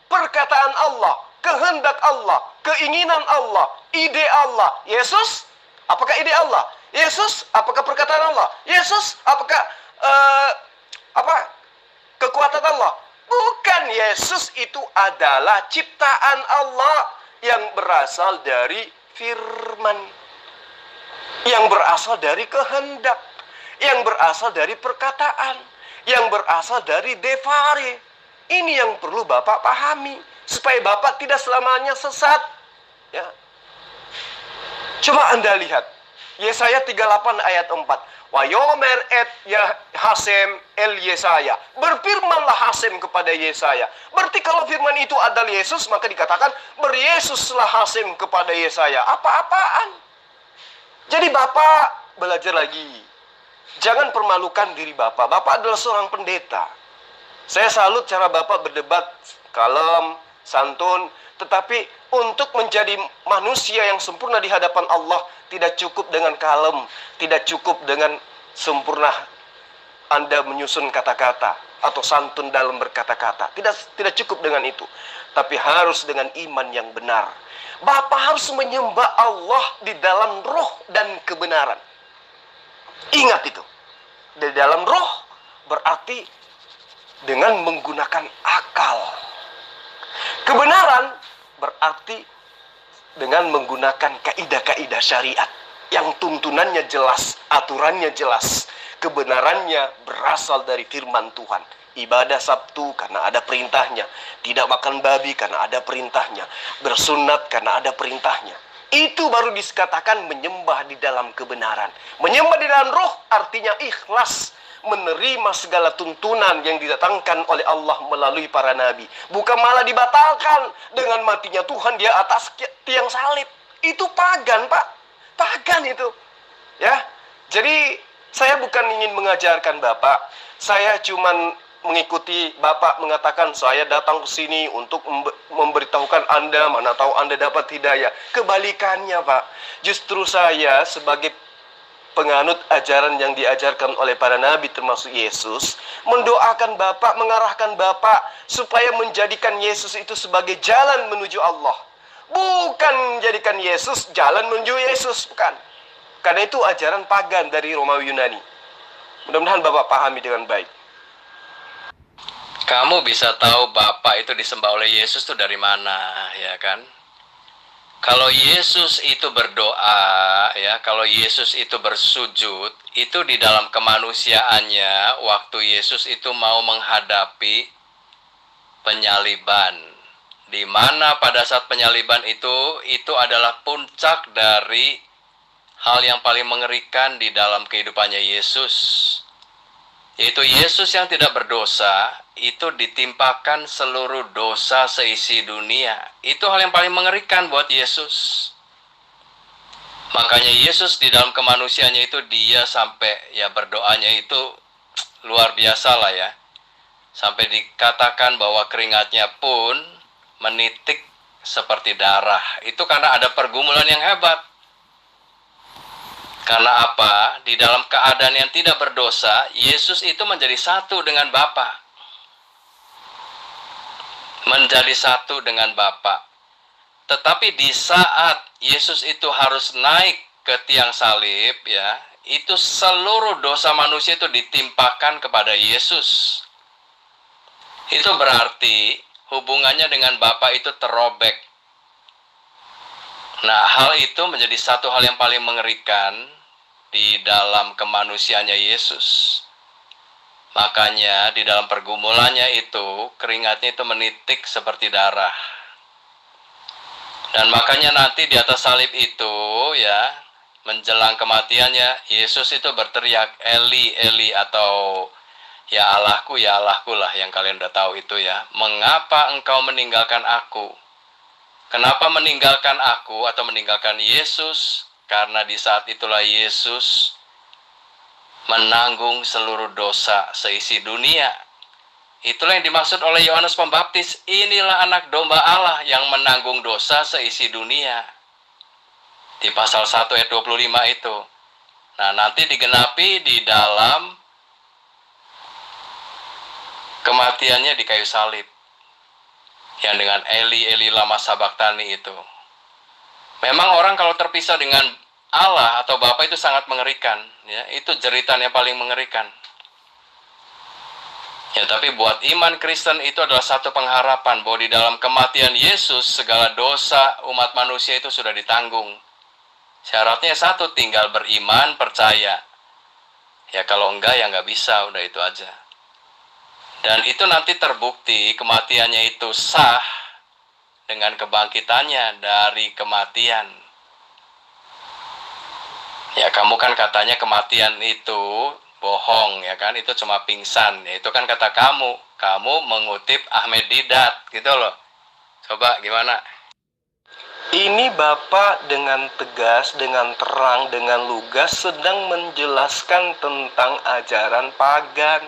perkataan Allah, kehendak Allah, keinginan Allah, ide Allah. Yesus, apakah ide Allah? Yesus, apakah perkataan Allah? Yesus, apakah eh, apa kekuatan Allah. Bukan, Yesus itu adalah ciptaan Allah yang berasal dari firman, yang berasal dari kehendak, yang berasal dari perkataan, yang berasal dari devare. Ini yang perlu Bapak pahami supaya Bapak tidak selamanya sesat. Ya. Coba Anda lihat Yesaya 38 ayat 4. Wa yomer et ya Hasem el Yesaya. Berfirmanlah Hasem kepada Yesaya. Berarti kalau firman itu adalah Yesus, maka dikatakan beryesuslah Hasem kepada Yesaya. Apa-apaan? Jadi Bapak belajar lagi. Jangan permalukan diri Bapak. Bapak adalah seorang pendeta. Saya salut cara Bapak berdebat kalem, santun. Tetapi untuk menjadi manusia yang sempurna di hadapan Allah, tidak cukup dengan kalem, tidak cukup dengan sempurna Anda menyusun kata-kata atau santun dalam berkata-kata. Tidak cukup dengan itu. Tapi harus dengan iman yang benar. Bapak harus menyembah Allah di dalam roh dan kebenaran. Ingat itu. Di dalam roh berarti dengan menggunakan akal. Kebenaran berarti dengan menggunakan kaidah-kaidah syariat yang tuntunannya jelas, aturannya jelas. Kebenarannya berasal dari firman Tuhan. Ibadah Sabtu karena ada perintahnya. Tidak makan babi karena ada perintahnya. Bersunat karena ada perintahnya. Itu baru dikatakan menyembah di dalam kebenaran. Menyembah di dalam roh artinya ikhlas, menerima segala tuntunan yang didatangkan oleh Allah melalui para nabi. Bukan malah dibatalkan dengan matinya Tuhan dia atas tiang salib. Itu pagan, Pak. Pagan itu. Ya. Jadi saya bukan ingin mengajarkan Bapak. Saya cuman mengikuti Bapak mengatakan saya datang ke sini untuk memberitahukan Anda, mana tahu Anda dapat hidayah. Kebalikannya, Pak. Justru saya sebagai penganut ajaran yang diajarkan oleh para nabi termasuk Yesus, mendoakan Bapak, mengarahkan Bapak supaya menjadikan Yesus itu sebagai jalan menuju Allah. Bukan menjadikan Yesus jalan menuju Yesus, bukan. Karena itu ajaran pagan dari Romawi Yunani. Mudah-mudahan Bapak pahami dengan baik. Kamu bisa tahu Bapak itu disembah oleh Yesus itu dari mana, ya kan? Kalau Yesus itu berdoa, ya, kalau Yesus itu bersujud, itu di dalam kemanusiaannya, waktu Yesus itu mau menghadapi penyaliban. Di mana pada saat penyaliban itu adalah puncak dari hal yang paling mengerikan di dalam kehidupannya Yesus. Yaitu Yesus yang tidak berdosa, itu ditimpakan seluruh dosa seisi dunia. Itu hal yang paling mengerikan buat Yesus. Makanya Yesus di dalam kemanusiaannya itu dia sampai ya berdoanya itu luar biasa lah ya. Sampai dikatakan bahwa keringatnya pun menitik seperti darah. Itu karena ada pergumulan yang hebat. Karena apa? Di dalam keadaan yang tidak berdosa, Yesus itu menjadi satu dengan Bapa. Menjadi satu dengan Bapa. Tetapi di saat Yesus itu harus naik ke tiang salib, ya, itu seluruh dosa manusia itu ditimpakan kepada Yesus. Itu berarti hubungannya dengan Bapa itu terobek. Nah, hal itu menjadi satu hal yang paling mengerikan di dalam kemanusiaannya Yesus. Makanya di dalam pergumulannya itu keringatnya itu menitik seperti darah. Dan makanya nanti di atas salib itu ya, menjelang kematiannya Yesus itu berteriak Eli Eli, atau ya Allahku lah, yang kalian udah tahu itu ya. Mengapa engkau meninggalkan aku? Kenapa meninggalkan aku atau meninggalkan Yesus? Karena di saat itulah Yesus menanggung seluruh dosa seisi dunia. Itulah yang dimaksud oleh Yohanes Pembaptis. Inilah anak domba Allah yang menanggung dosa seisi dunia. Di pasal 1 ayat 25 itu. Nah, nanti digenapi di dalam kematiannya di kayu salib. Yang dengan Eli Eli lama sabaktani itu. Memang orang kalau terpisah dengan Allah atau Bapa itu sangat mengerikan, ya. Itu jeritan yang paling mengerikan. Ya, tapi buat iman Kristen itu adalah satu pengharapan bahwa di dalam kematian Yesus segala dosa umat manusia itu sudah ditanggung. Syaratnya satu, tinggal beriman, percaya. Ya kalau enggak ya nggak bisa, udah itu aja. Dan itu nanti terbukti kematiannya itu sah dengan kebangkitannya dari kematian. Ya kamu kan katanya kematian itu bohong, ya kan, itu cuma pingsan, ya itu kan kata kamu mengutip Ahmed Didat gitu loh. Coba gimana? Ini Bapak dengan tegas, dengan terang, dengan lugas sedang menjelaskan tentang ajaran pagan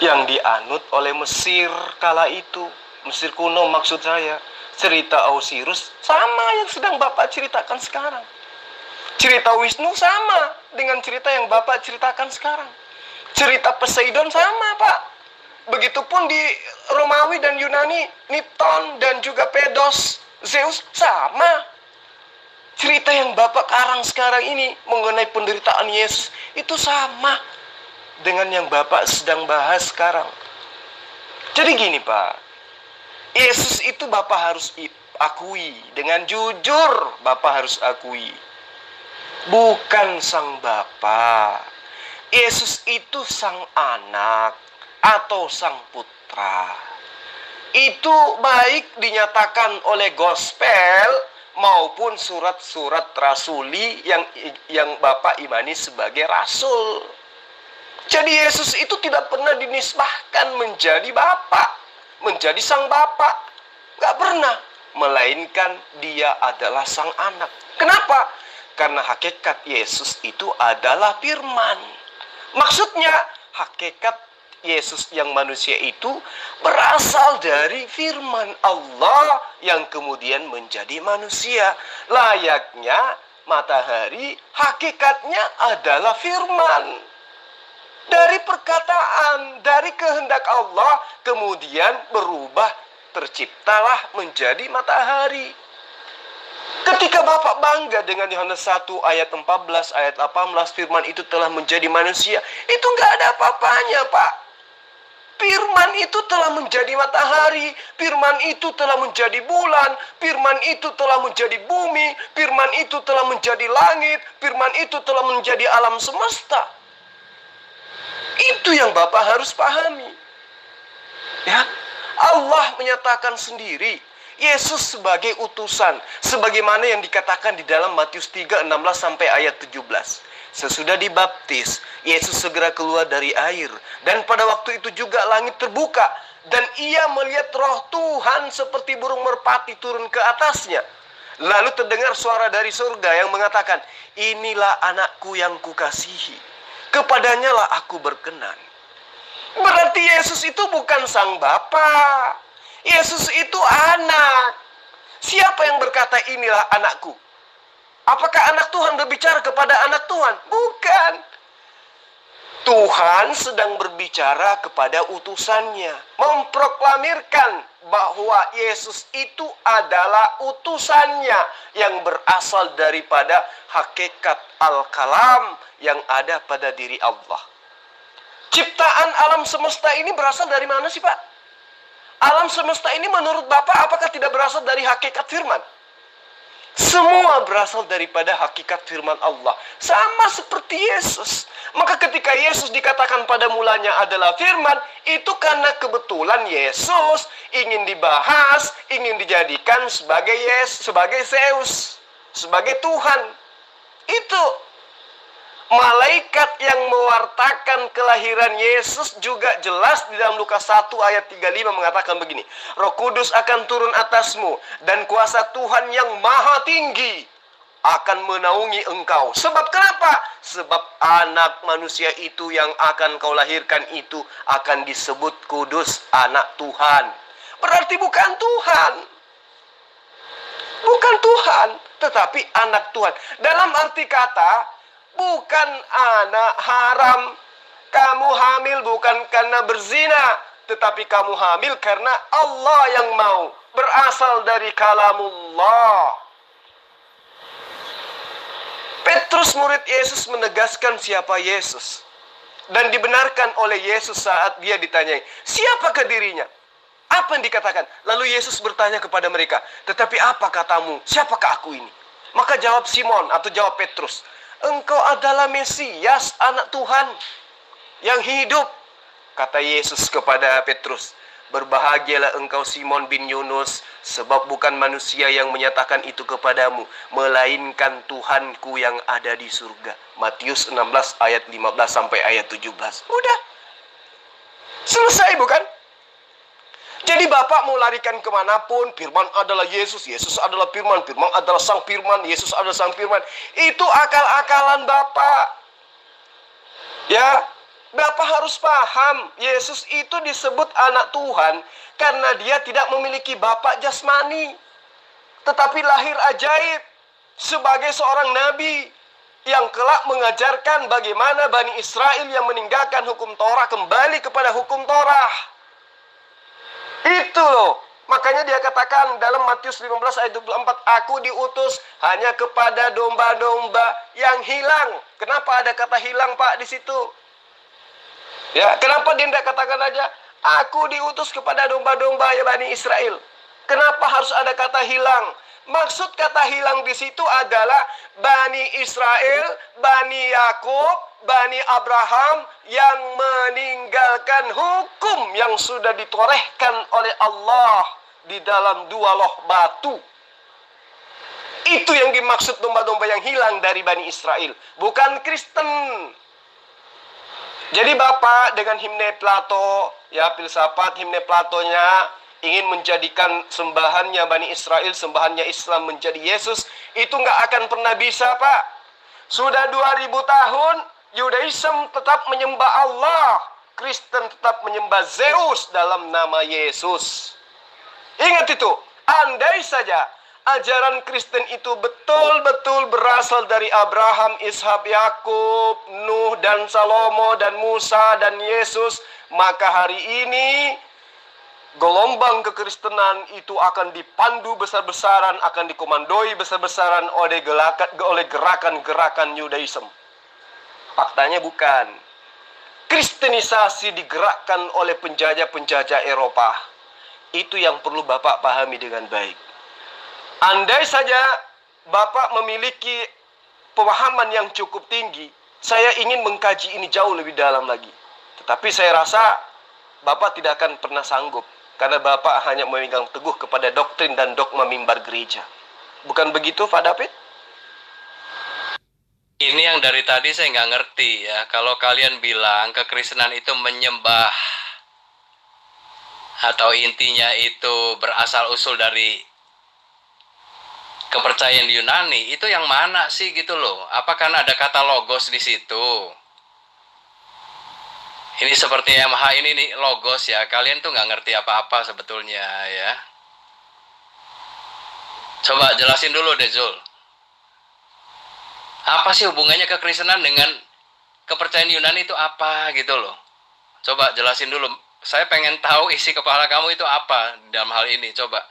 yang dianut oleh Mesir kala itu. Mesir kuno maksud saya. Cerita Osiris sama yang sedang Bapak ceritakan sekarang. Cerita Wisnu sama dengan cerita yang Bapak ceritakan sekarang. Cerita Poseidon sama, Pak. Begitupun di Romawi dan Yunani, Nipton dan juga Pedos, Zeus sama. Cerita yang Bapak karang sekarang ini mengenai penderitaan Yesus itu sama dengan yang Bapak sedang bahas sekarang. Jadi gini, Pak. Yesus itu Bapak harus akui. Dengan jujur Bapak harus akui. Bukan sang Bapa. Yesus itu sang anak atau sang putra. Itu baik dinyatakan oleh gospel maupun surat-surat rasuli yang Bapak imani sebagai rasul. Jadi Yesus itu tidak pernah dinisbahkan menjadi Bapa, menjadi sang Bapa. Gak pernah. Melainkan dia adalah sang anak. Kenapa? Karena hakikat Yesus itu adalah firman. Maksudnya hakikat Yesus yang manusia itu berasal dari firman Allah yang kemudian menjadi manusia. Layaknya matahari, hakikatnya adalah firman. Dari perkataan, dari kehendak Allah, kemudian berubah, terciptalah menjadi matahari. Ketika Bapak bangga dengan Yohanes 1 ayat 14, ayat 18, firman itu telah menjadi manusia, itu nggak ada apa-apanya, Pak. Firman itu telah menjadi matahari, firman itu telah menjadi bulan, firman itu telah menjadi bumi, firman itu telah menjadi langit, firman itu telah menjadi alam semesta. Itu yang Bapak harus pahami. Ya, Allah menyatakan sendiri Yesus sebagai utusan, sebagaimana yang dikatakan di dalam Matius 3, 16 sampai ayat 17. Sesudah dibaptis, Yesus segera keluar dari air, dan pada waktu itu juga langit terbuka, dan ia melihat roh Tuhan seperti burung merpati turun ke atasnya. Lalu terdengar suara dari surga yang mengatakan, inilah anakku yang kukasihi, kepadanya lah aku berkenan. Berarti Yesus itu bukan sang Bapa. Yesus itu anak. Siapa yang berkata inilah anakku? Apakah anak Tuhan berbicara kepada anak Tuhan? Bukan. Tuhan sedang berbicara kepada utusannya, memproklamirkan bahwa Yesus itu adalah utusannya yang berasal daripada hakikat Al-Kalam yang ada pada diri Allah. Ciptaan alam semesta ini berasal dari mana sih, Pak? Alam semesta ini menurut Bapak apakah tidak berasal dari hakikat firman? Semua berasal daripada hakikat firman Allah. Sama seperti Yesus. Maka ketika Yesus dikatakan pada mulanya adalah firman, itu karena kebetulan Yesus ingin dibahas, ingin dijadikan sebagai Zeus, sebagai Tuhan. Itu malaikat yang mewartakan kelahiran Yesus juga jelas di dalam Lukas 1 ayat 35 mengatakan begini. Roh Kudus akan turun atasmu dan kuasa Tuhan yang maha tinggi akan menaungi engkau. Sebab kenapa? Sebab anak manusia itu yang akan kau lahirkan itu akan disebut kudus, anak Tuhan. Berarti bukan Tuhan. Bukan Tuhan, tetapi anak Tuhan. Dalam arti kata, bukan anak haram. Kamu hamil bukan karena berzina, tetapi kamu hamil karena Allah yang mau. Berasal dari kalamullah. Petrus murid Yesus menegaskan siapa Yesus. dan dibenarkan oleh Yesus saat dia ditanyai, siapakah dirinya? Apa yang dikatakan? Lalu Yesus bertanya kepada mereka, tetapi apa katamu? Siapakah aku ini? Maka jawab Simon atau jawab Petrus, engkau adalah Mesias, anak Tuhan yang hidup. Kata Yesus kepada Petrus, berbahagialah engkau Simon bin Yunus, sebab bukan manusia yang menyatakan itu kepadamu, melainkan Tuhanku yang ada di surga. Matius 16 ayat 15 sampai ayat 17. Udah. Selesai bukan? Jadi Bapak mau larikan kemanapun, firman adalah Yesus, Yesus adalah firman, firman adalah sang firman, Yesus adalah sang firman. Itu akal-akalan Bapak. Ya, Bapak harus paham, Yesus itu disebut anak Tuhan karena dia tidak memiliki bapak jasmani, tetapi lahir ajaib sebagai seorang nabi yang kelak mengajarkan bagaimana Bani Israel yang meninggalkan hukum Torah kembali kepada hukum Torah. Itu loh. Makanya dia katakan dalam Matius 15 ayat 24, aku diutus hanya kepada domba-domba yang hilang. Kenapa ada kata hilang, Pak, di situ? Ya, kenapa dia tidak katakan aja, aku diutus kepada domba-domba ya Bani Israel? Kenapa harus ada kata hilang? Maksud kata hilang di situ adalah Bani Israel, Bani Yakub, Bani Abraham yang meninggalkan hukum yang sudah ditorehkan oleh Allah di dalam 2 loh batu. Itu yang dimaksud domba-domba yang hilang dari Bani Israel, bukan Kristen. Jadi Bapak dengan himne Plato, ya filsafat himne Platonya ingin menjadikan sembahannya Bani Israel, sembahannya Islam menjadi Yesus, itu nggak akan pernah bisa, Pak. Sudah 2000 tahun, Yudaism tetap menyembah Allah, Kristen tetap menyembah Zeus dalam nama Yesus. Ingat itu, andai saja ajaran Kristen itu betul-betul berasal dari Abraham, Ishak, Yakub, Nuh, dan Salomo, dan Musa, dan Yesus, maka hari ini gelombang kekristenan itu akan dipandu besar-besaran, akan dikomandoi besar-besaran oleh gerakan-gerakan Yudaism. Faktanya bukan. Kristenisasi digerakkan oleh penjajah-penjajah Eropa. Itu yang perlu Bapak pahami dengan baik. Andai saja Bapak memiliki pemahaman yang cukup tinggi, saya ingin mengkaji ini jauh lebih dalam lagi. Tetapi saya rasa Bapak tidak akan pernah sanggup, karena Bapak hanya memegang teguh kepada doktrin dan dogma mimbar gereja. Bukan begitu, Pak David? Ini yang dari tadi saya nggak ngerti ya. Kalau kalian bilang kekristenan itu menyembah, atau intinya itu berasal usul dari kepercayaan Yunani, itu yang mana sih gitu loh? Apa karena ada kata logos di situ? Ini seperti MH ini nih, logos ya. Kalian tuh nggak ngerti apa-apa sebetulnya ya. Coba jelasin dulu deh, Zul. Apa sih hubungannya kekristenan dengan kepercayaan Yunani itu apa gitu loh? Coba jelasin dulu. Saya pengen tahu isi kepala kamu itu apa dalam hal ini, coba.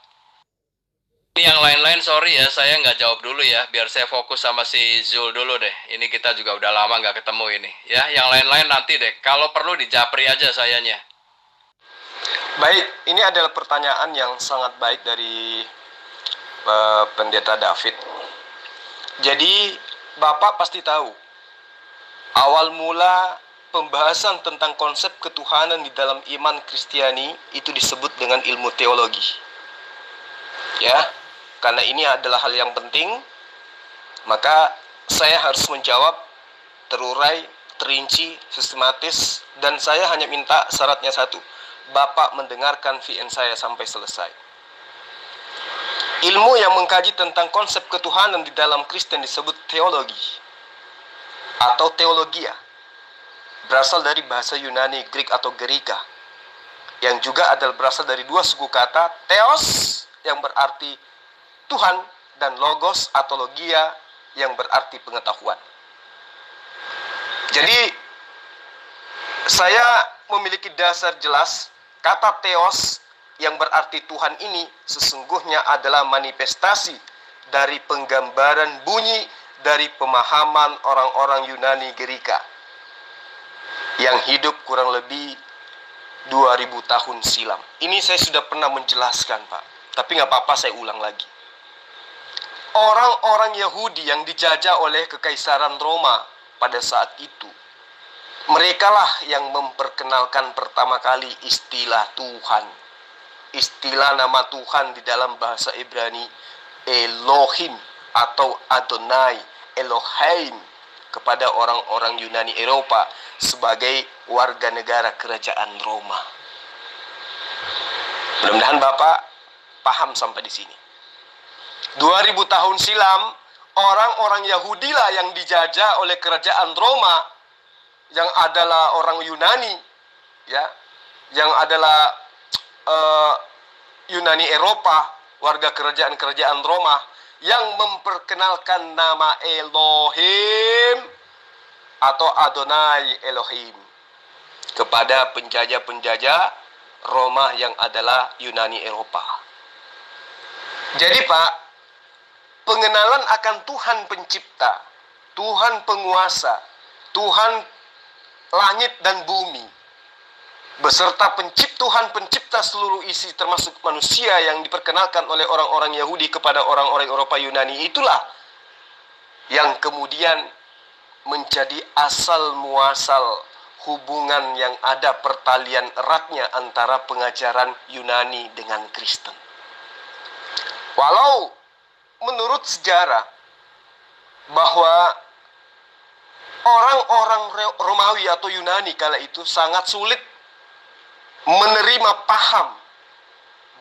Ini yang lain-lain sorry ya, saya nggak jawab dulu ya, biar saya fokus sama si Zul dulu deh. Ini kita juga udah lama nggak ketemu ini. Ya, yang lain-lain nanti deh. Kalau perlu dijapri aja sayanya. Baik, ini adalah pertanyaan yang sangat baik dari Pendeta David. Jadi, Bapak pasti tahu, awal mula pembahasan tentang konsep ketuhanan di dalam iman Kristiani itu disebut dengan ilmu teologi. Ya, karena ini adalah hal yang penting, maka saya harus menjawab terurai, terinci, sistematis, dan saya hanya minta syaratnya satu, Bapak mendengarkan VN saya sampai selesai. Ilmu yang mengkaji tentang konsep ketuhanan di dalam Kristen disebut teologi atau teologia. Berasal dari bahasa Yunani, Greek atau Gerika, yang juga adalah berasal dari 2 suku kata, theos yang berarti Tuhan, dan logos atau logia yang berarti pengetahuan. Jadi saya memiliki dasar jelas, kata theos yang berarti Tuhan ini sesungguhnya adalah manifestasi dari penggambaran bunyi dari pemahaman orang-orang Yunani Gerika. yang hidup kurang lebih 2000 tahun silam. Ini saya sudah pernah menjelaskan, Pak. Tapi nggak apa-apa, saya ulang lagi. Orang-orang Yahudi yang dijajah oleh Kekaisaran Roma pada saat itu, merekalah yang memperkenalkan pertama kali istilah Tuhan. Istilah nama Tuhan di dalam bahasa Ibrani Elohim atau Adonai, Elohim, kepada orang-orang Yunani Eropa sebagai warga negara kerajaan Roma. Mudah-mudahan Bapak paham sampai di sini. 2000 tahun silam, orang-orang Yahudi lah yang dijajah oleh kerajaan Roma, yang adalah orang Yunani, ya, yang adalah Yunani Eropa, warga kerajaan-kerajaan Roma, yang memperkenalkan nama Elohim atau Adonai Elohim kepada penjajah-penjajah Roma yang adalah Yunani Eropa. Jadi Pak, pengenalan akan Tuhan pencipta, Tuhan penguasa, Tuhan langit dan bumi, beserta Tuhan pencipta seluruh isi termasuk manusia yang diperkenalkan oleh orang-orang Yahudi kepada orang-orang Eropa Yunani, itulah yang kemudian menjadi asal muasal hubungan yang ada pertalian eratnya antara pengajaran Yunani dengan Kristen. Walau menurut sejarah bahwa orang-orang Romawi atau Yunani kala itu sangat sulit menerima paham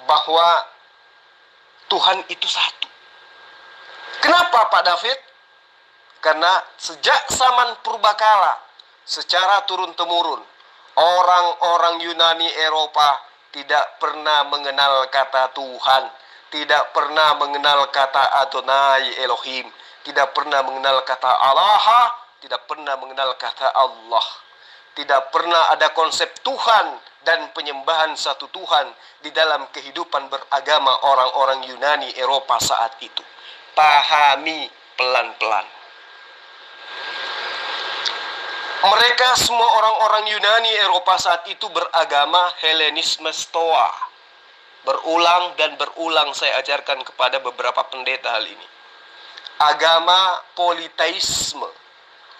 bahwa Tuhan itu satu. Kenapa Pak David? Karena sejak zaman purbakala, secara turun-temurun, orang-orang Yunani Eropa tidak pernah mengenal kata Tuhan, tidak pernah mengenal kata Adonai Elohim, tidak pernah mengenal kata Allah, tidak pernah mengenal kata Allah. Tidak pernah ada konsep Tuhan dan penyembahan satu Tuhan di dalam kehidupan beragama orang-orang Yunani Eropa saat itu. Pahami pelan-pelan. Mereka semua orang-orang Yunani Eropa saat itu beragama Helenisme Stoa. Berulang dan berulang saya ajarkan kepada beberapa pendeta hal ini. Agama politeisme.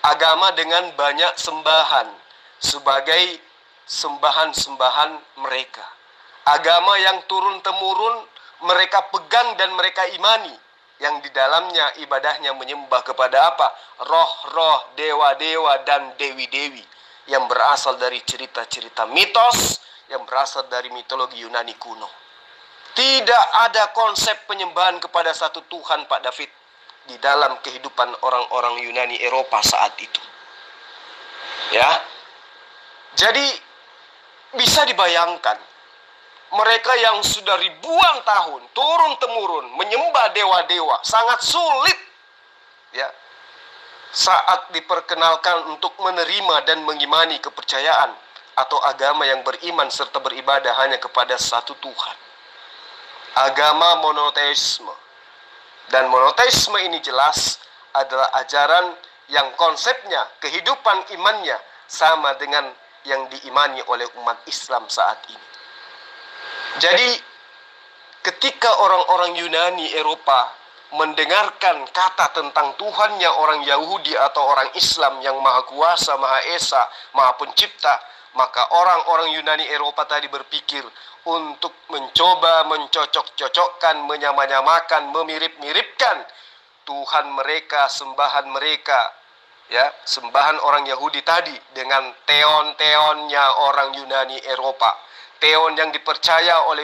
Agama dengan banyak sembahan sebagai sembahan-sembahan mereka. Agama yang turun-temurun mereka pegang dan mereka imani, yang di dalamnya ibadahnya menyembah kepada apa? Roh-roh, dewa-dewa dan dewi-dewi yang berasal dari cerita-cerita mitos, yang berasal dari mitologi Yunani kuno. Tidak ada konsep penyembahan kepada satu Tuhan Pak David di dalam kehidupan orang-orang Yunani Eropa saat itu. Ya. Jadi bisa dibayangkan mereka yang sudah ribuan tahun turun-temurun menyembah dewa-dewa sangat sulit ya saat diperkenalkan untuk menerima dan mengimani kepercayaan atau agama yang beriman serta beribadah hanya kepada satu Tuhan. Agama monoteisme. Dan monoteisme ini jelas adalah ajaran yang konsepnya, kehidupan imannya sama dengan yang diimani oleh umat Islam saat ini. Jadi ketika orang-orang Yunani Eropa mendengarkan kata tentang Tuhannya orang Yahudi atau orang Islam yang maha kuasa, maha esa, maha pencipta, maka orang-orang Yunani Eropa tadi berpikir untuk mencoba mencocok-cocokkan, menyamanyamakan, memirip-miripkan Tuhan mereka, sembahan mereka, ya, sembahan orang Yahudi tadi dengan teon-teonnya orang Yunani Eropa. Teon yang dipercaya oleh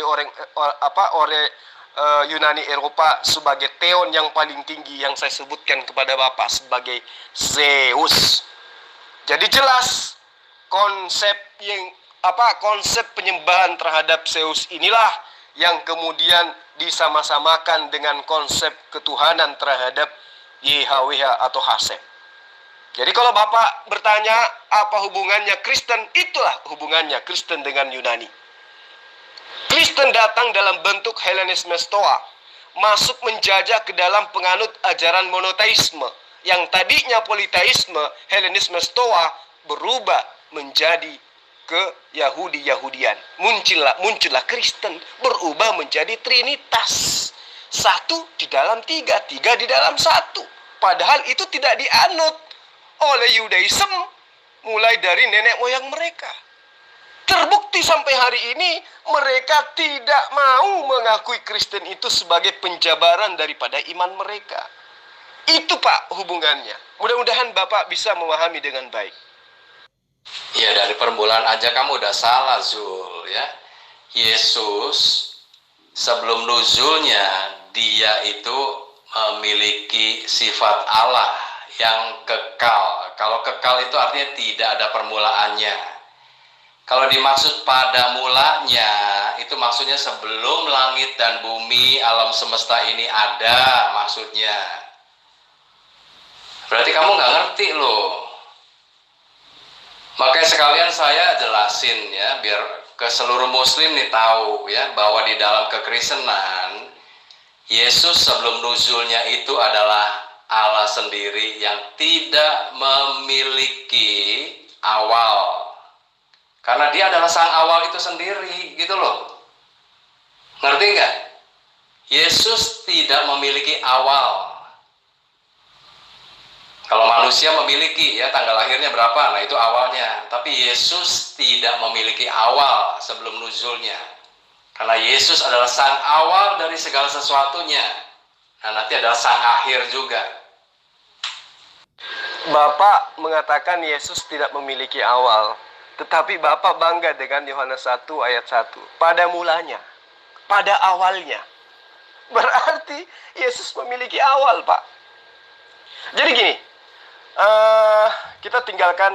Yunani Eropa sebagai teon yang paling tinggi yang saya sebutkan kepada Bapak sebagai Zeus. Jadi jelas konsep penyembahan terhadap Zeus inilah yang kemudian disama-samakan dengan konsep ketuhanan terhadap YHWH atau Hasem. Jadi kalau Bapak bertanya apa hubungannya Kristen, itulah hubungannya Kristen dengan Yunani. Kristen datang dalam bentuk Helenisme Stoa, masuk menjajah ke dalam penganut ajaran monoteisme, yang tadinya politeisme, Helenisme Stoa berubah menjadi ke Yahudi-Yahudian. Muncullah Kristen, berubah menjadi Trinitas. Satu di dalam tiga, tiga di dalam satu. Padahal itu tidak dianut oleh Yudaism mulai dari nenek moyang mereka. Terbukti sampai hari ini mereka tidak mau mengakui Kristen itu sebagai penjabaran daripada iman mereka. Itu Pak hubungannya. Mudah-mudahan Bapak bisa memahami dengan baik. Ya, dari permulaan aja kamu udah salah, Zul, ya. Yesus sebelum nuzulnya dia itu memiliki sifat Allah yang kekal. Kalau kekal itu artinya tidak ada permulaannya. Kalau dimaksud pada mulanya, itu maksudnya sebelum langit dan bumi, alam semesta ini ada maksudnya. Berarti kamu nggak ngerti loh. Makanya sekalian saya jelasin ya, biar ke seluruh muslim nih tahu ya, bahwa di dalam kekristenan, Yesus sebelum nuzulnya itu adalah Allah sendiri yang tidak memiliki awal. Karena dia adalah sang awal itu sendiri, gitu loh. Ngerti nggak? Yesus tidak memiliki awal. Kalau manusia memiliki ya tanggal lahirnya berapa, nah itu awalnya. Tapi Yesus tidak memiliki awal sebelum nuzulnya. Karena Yesus adalah sang awal dari segala sesuatunya. Nah nanti adalah sang akhir juga. Bapak mengatakan Yesus tidak memiliki awal. Tetapi Bapak bangga dengan Yohanes 1 ayat 1. Pada mulanya, pada awalnya. Berarti Yesus memiliki awal, Pak. Jadi gini, kita tinggalkan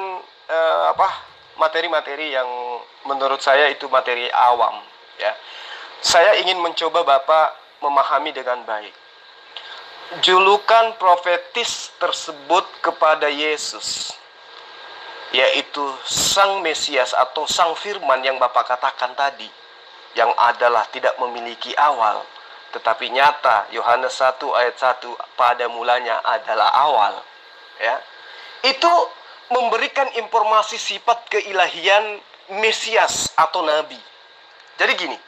materi-materi yang menurut saya itu materi awam. Ya, saya ingin mencoba Bapak memahami dengan baik. Julukan profetis tersebut kepada Yesus, yaitu Sang Mesias atau Sang Firman yang Bapak katakan tadi, yang adalah tidak memiliki awal, tetapi nyata Yohanes 1 ayat 1 pada mulanya adalah awal. Ya, itu memberikan informasi sifat keilahian Mesias atau Nabi. Jadi gini,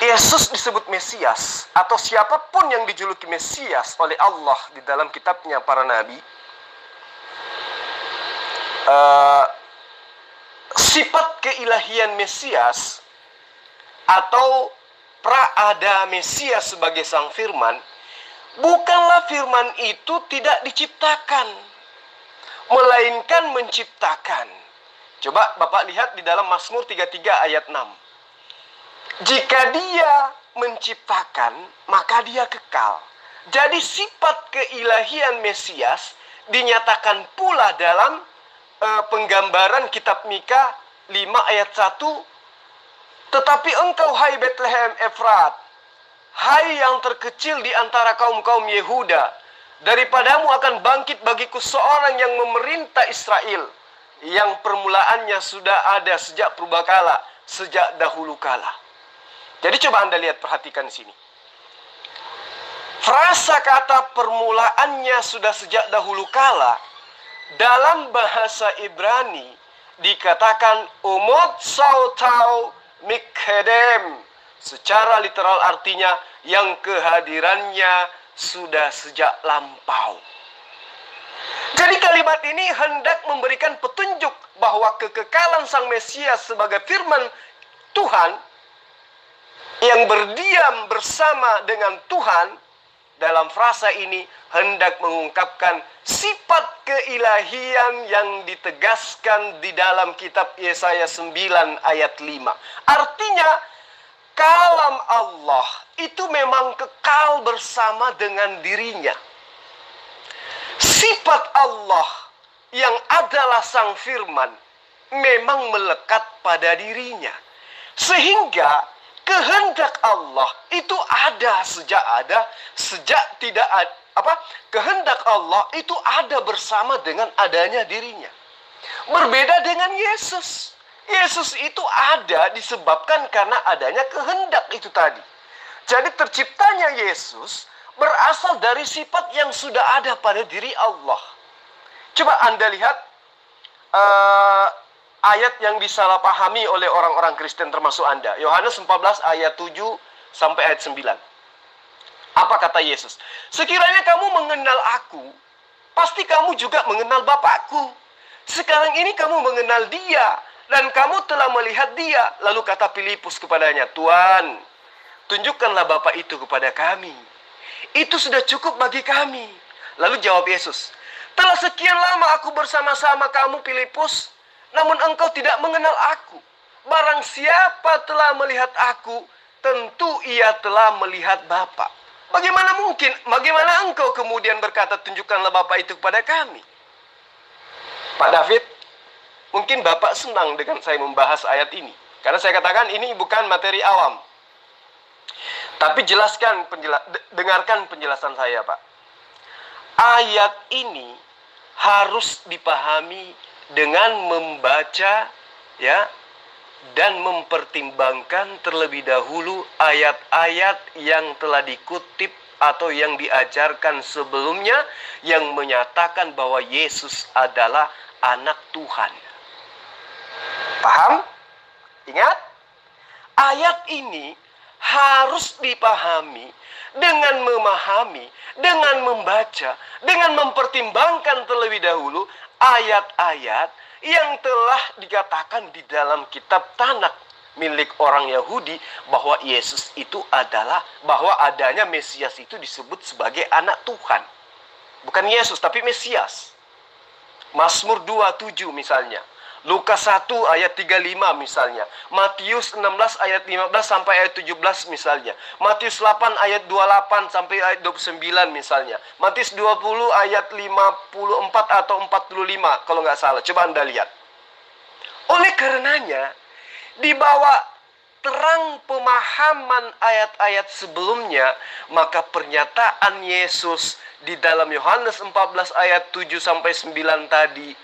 Yesus disebut Mesias atau siapapun yang dijuluki Mesias oleh Allah di dalam kitabnya para Nabi, sifat keilahian Mesias atau praada Mesias sebagai Sang Firman, bukanlah firman itu tidak diciptakan, melainkan menciptakan. Coba Bapak lihat di dalam Mazmur 33 ayat 6. Jika dia menciptakan, maka dia kekal. Jadi sifat keilahian Mesias dinyatakan pula dalam penggambaran kitab Mika 5 ayat 1. Tetapi engkau hai Bethlehem Efrat, hai yang terkecil di antara kaum-kaum Yehuda, daripadamu akan bangkit bagiku seorang yang memerintah Israel, yang permulaannya sudah ada sejak purbakala, sejak dahulu kala. Jadi coba Anda lihat, perhatikan di sini. Frasa kata permulaannya sudah sejak dahulu kala dalam bahasa Ibrani dikatakan umot sautau mikkedem. Secara literal artinya yang kehadirannya sudah sejak lampau. Jadi kalimat ini hendak memberikan petunjuk bahwa kekekalan Sang Mesias sebagai firman Tuhan yang berdiam bersama dengan Tuhan dalam frasa ini hendak mengungkapkan sifat keilahian yang ditegaskan di dalam kitab Yesaya 9 ayat 5. Artinya kalam Allah itu memang kekal bersama dengan dirinya. Sifat Allah yang adalah Sang Firman memang melekat pada dirinya. Sehingga kehendak Allah itu ada, sejak tidak ada, kehendak Allah itu ada bersama dengan adanya dirinya. Berbeda dengan Yesus. Yesus itu ada disebabkan karena adanya kehendak itu tadi. Jadi terciptanya Yesus berasal dari sifat yang sudah ada pada diri Allah. Coba Anda lihat eh, ayat yang disalahpahami oleh orang-orang Kristen termasuk Anda. Yohanes 14 ayat 7 sampai ayat 9. Apa kata Yesus? Sekiranya kamu mengenal aku, pasti kamu juga mengenal Bapakku. Sekarang ini kamu mengenal dia, dan kamu telah melihat dia. Lalu kata Filipus kepadanya, Tuhan, tunjukkanlah Bapa itu kepada kami. Itu sudah cukup bagi kami. Lalu jawab Yesus, telah sekian lama aku bersama-sama kamu, Filipus, namun engkau tidak mengenal aku. Barang siapa telah melihat aku, tentu ia telah melihat Bapa. Bagaimana engkau kemudian berkata, tunjukkanlah Bapa itu kepada kami? Pak David, mungkin Bapak senang dengan saya membahas ayat ini. Karena saya katakan ini bukan materi awam. Tapi dengarkan penjelasan saya, Pak. Ayat ini harus dipahami dengan membaca, ya, dan mempertimbangkan terlebih dahulu ayat-ayat yang telah dikutip atau yang diajarkan sebelumnya yang menyatakan bahwa Yesus adalah anak Tuhan. Paham? Ingat? Ayat ini harus dipahami dengan memahami, dengan membaca, dengan mempertimbangkan terlebih dahulu ayat-ayat yang telah dikatakan di dalam kitab Tanakh milik orang Yahudi bahwa Yesus itu adalah, bahwa adanya Mesias itu disebut sebagai anak Tuhan. Bukan Yesus tapi Mesias. Mazmur 27 misalnya, Lukas 1 ayat 35 misalnya, Matius 16 ayat 15 sampai ayat 17 misalnya, Matius 8 ayat 28 sampai ayat 29 misalnya, Matius 20 ayat 54 atau 45 kalau nggak salah. Coba Anda lihat. Oleh karenanya, di bawah terang pemahaman ayat-ayat sebelumnya, maka pernyataan Yesus di dalam Yohanes 14 ayat 7 sampai 9 tadi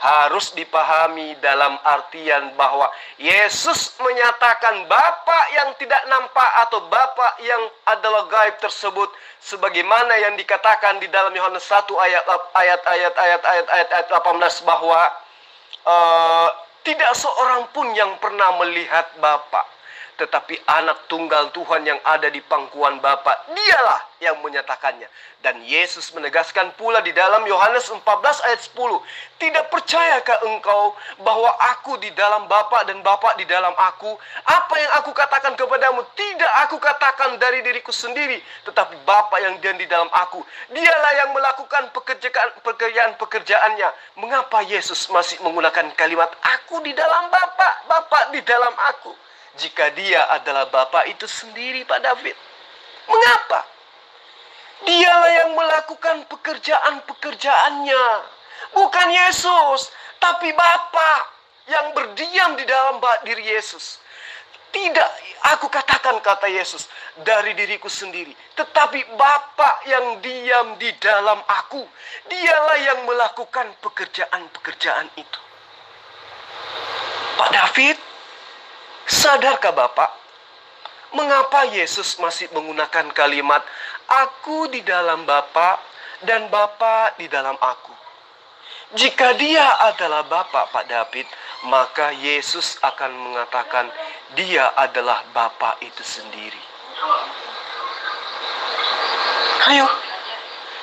harus dipahami dalam artian bahwa Yesus menyatakan Bapa yang tidak nampak atau Bapa yang adalah gaib tersebut, sebagaimana yang dikatakan di dalam Yohanes 1 ayat 18 bahwa tidak seorang pun yang pernah melihat Bapa, tetapi anak tunggal Tuhan yang ada di pangkuan Bapa, dialah yang menyatakannya. Dan Yesus menegaskan pula di dalam Yohanes 14 ayat 10, tidak percayakah engkau bahwa aku di dalam Bapa dan Bapa di dalam aku? Apa yang aku katakan kepadamu tidak aku katakan dari diriku sendiri, tetapi Bapa yang di dalam aku, dialah yang melakukan pekerjaan-pekerjaannya. Mengapa Yesus masih menggunakan kalimat aku di dalam Bapa, Bapa di dalam aku, jika dia adalah Bapa itu sendiri, Pak David? Mengapa? Dialah yang melakukan pekerjaan-pekerjaannya. Bukan Yesus, tapi Bapa yang berdiam di dalam diri Yesus. Tidak aku katakan, kata Yesus, dari diriku sendiri, tetapi Bapa yang diam di dalam aku. Dialah yang melakukan pekerjaan-pekerjaan itu. Pak David, sadarkah Bapak, mengapa Yesus masih menggunakan kalimat aku di dalam Bapa dan Bapa di dalam aku? Jika dia adalah Bapa, Pak David, maka Yesus akan mengatakan dia adalah Bapa itu sendiri. Ayo,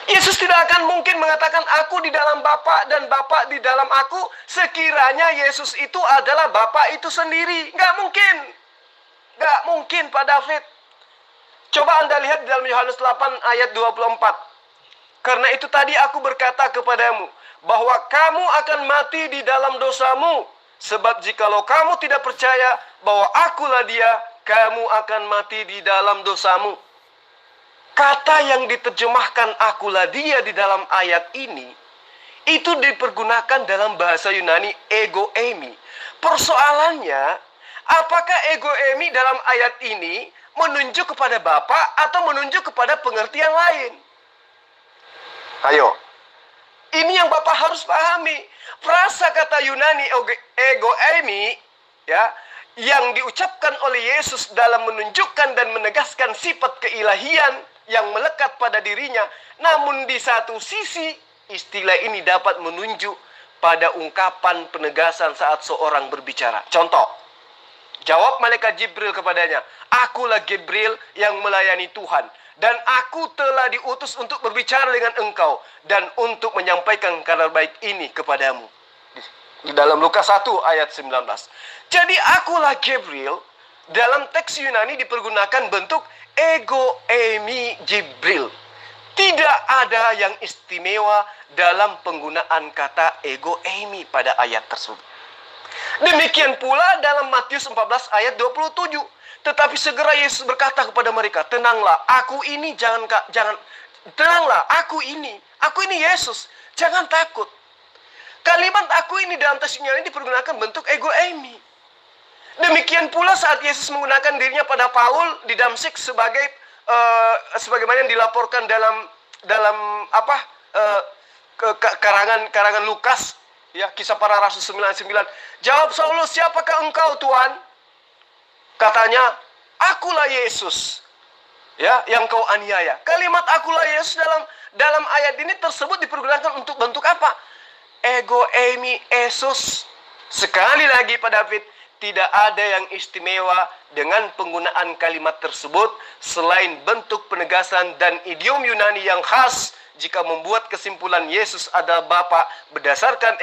Yesus tidak akan mungkin mengatakan aku di dalam Bapa dan Bapa di dalam aku sekiranya Yesus itu adalah Bapa itu sendiri. Nggak mungkin. Nggak mungkin, Pak David. Coba Anda lihat di dalam Yohanes 8 ayat 24. Karena itu tadi aku berkata kepadamu bahwa kamu akan mati di dalam dosamu. Sebab jikalau kamu tidak percaya bahwa akulah dia, kamu akan mati di dalam dosamu. Kata yang diterjemahkan akulah dia di dalam ayat ini, itu dipergunakan dalam bahasa Yunani ego eimi. Persoalannya, apakah ego eimi dalam ayat ini menunjuk kepada Bapa atau menunjuk kepada pengertian lain? Ayo, ini yang Bapak harus pahami. Frasa kata Yunani ego eimi, ya, yang diucapkan oleh Yesus dalam menunjukkan dan menegaskan sifat keilahian yang melekat pada dirinya. Namun di satu sisi, istilah ini dapat menunjuk pada ungkapan penegasan saat seorang berbicara. Contoh, jawab malaikat Jibril kepadanya, "Akulah Jibril yang melayani Tuhan, dan aku telah diutus untuk berbicara dengan engkau dan untuk menyampaikan kabar baik ini kepadamu." Di dalam Lukas 1 ayat 19. Jadi akulah Jibril dalam teks Yunani dipergunakan bentuk ego eimi Jibril. Tidak ada yang istimewa dalam penggunaan kata ego eimi pada ayat tersebut. Demikian pula dalam Matius 14 ayat 27. Tetapi segera Yesus berkata kepada mereka, "Tenanglah, aku ini tenanglah, aku ini Yesus, jangan takut." Kalimat "aku ini" dalam teks Yunani dipergunakan bentuk ego eimi. Demikian pula saat Yesus menggunakan dirinya pada Paul di Damsyik sebagaimana yang dilaporkan dalam karangan Lukas, ya, Kisah Para Rasul 9:9. "Jawab Saulus, siapakah engkau, Tuhan?" Katanya, "Akulah Yesus, ya, yang kau aniaya." Kalimat "akulah Yesus" dalam ayat ini tersebut dipergunakan untuk bentuk apa? Ego eimi Yesus. Sekali lagi Pak David, tidak ada yang istimewa dengan penggunaan kalimat tersebut selain bentuk penegasan dan idiom Yunani yang khas jika membuat kesimpulan Yesus adalah Bapa berdasarkan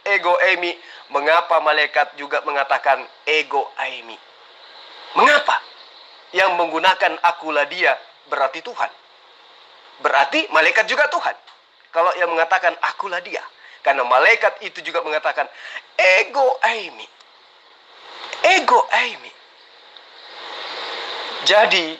ego eimi. Mengapa malaikat juga mengatakan ego eimi? Mengapa? Yang menggunakan akulah dia berarti Tuhan. Berarti malaikat juga Tuhan. Kalau yang mengatakan akulah dia. Karena malaikat itu juga mengatakan ego eimi. Ego eimi. Jadi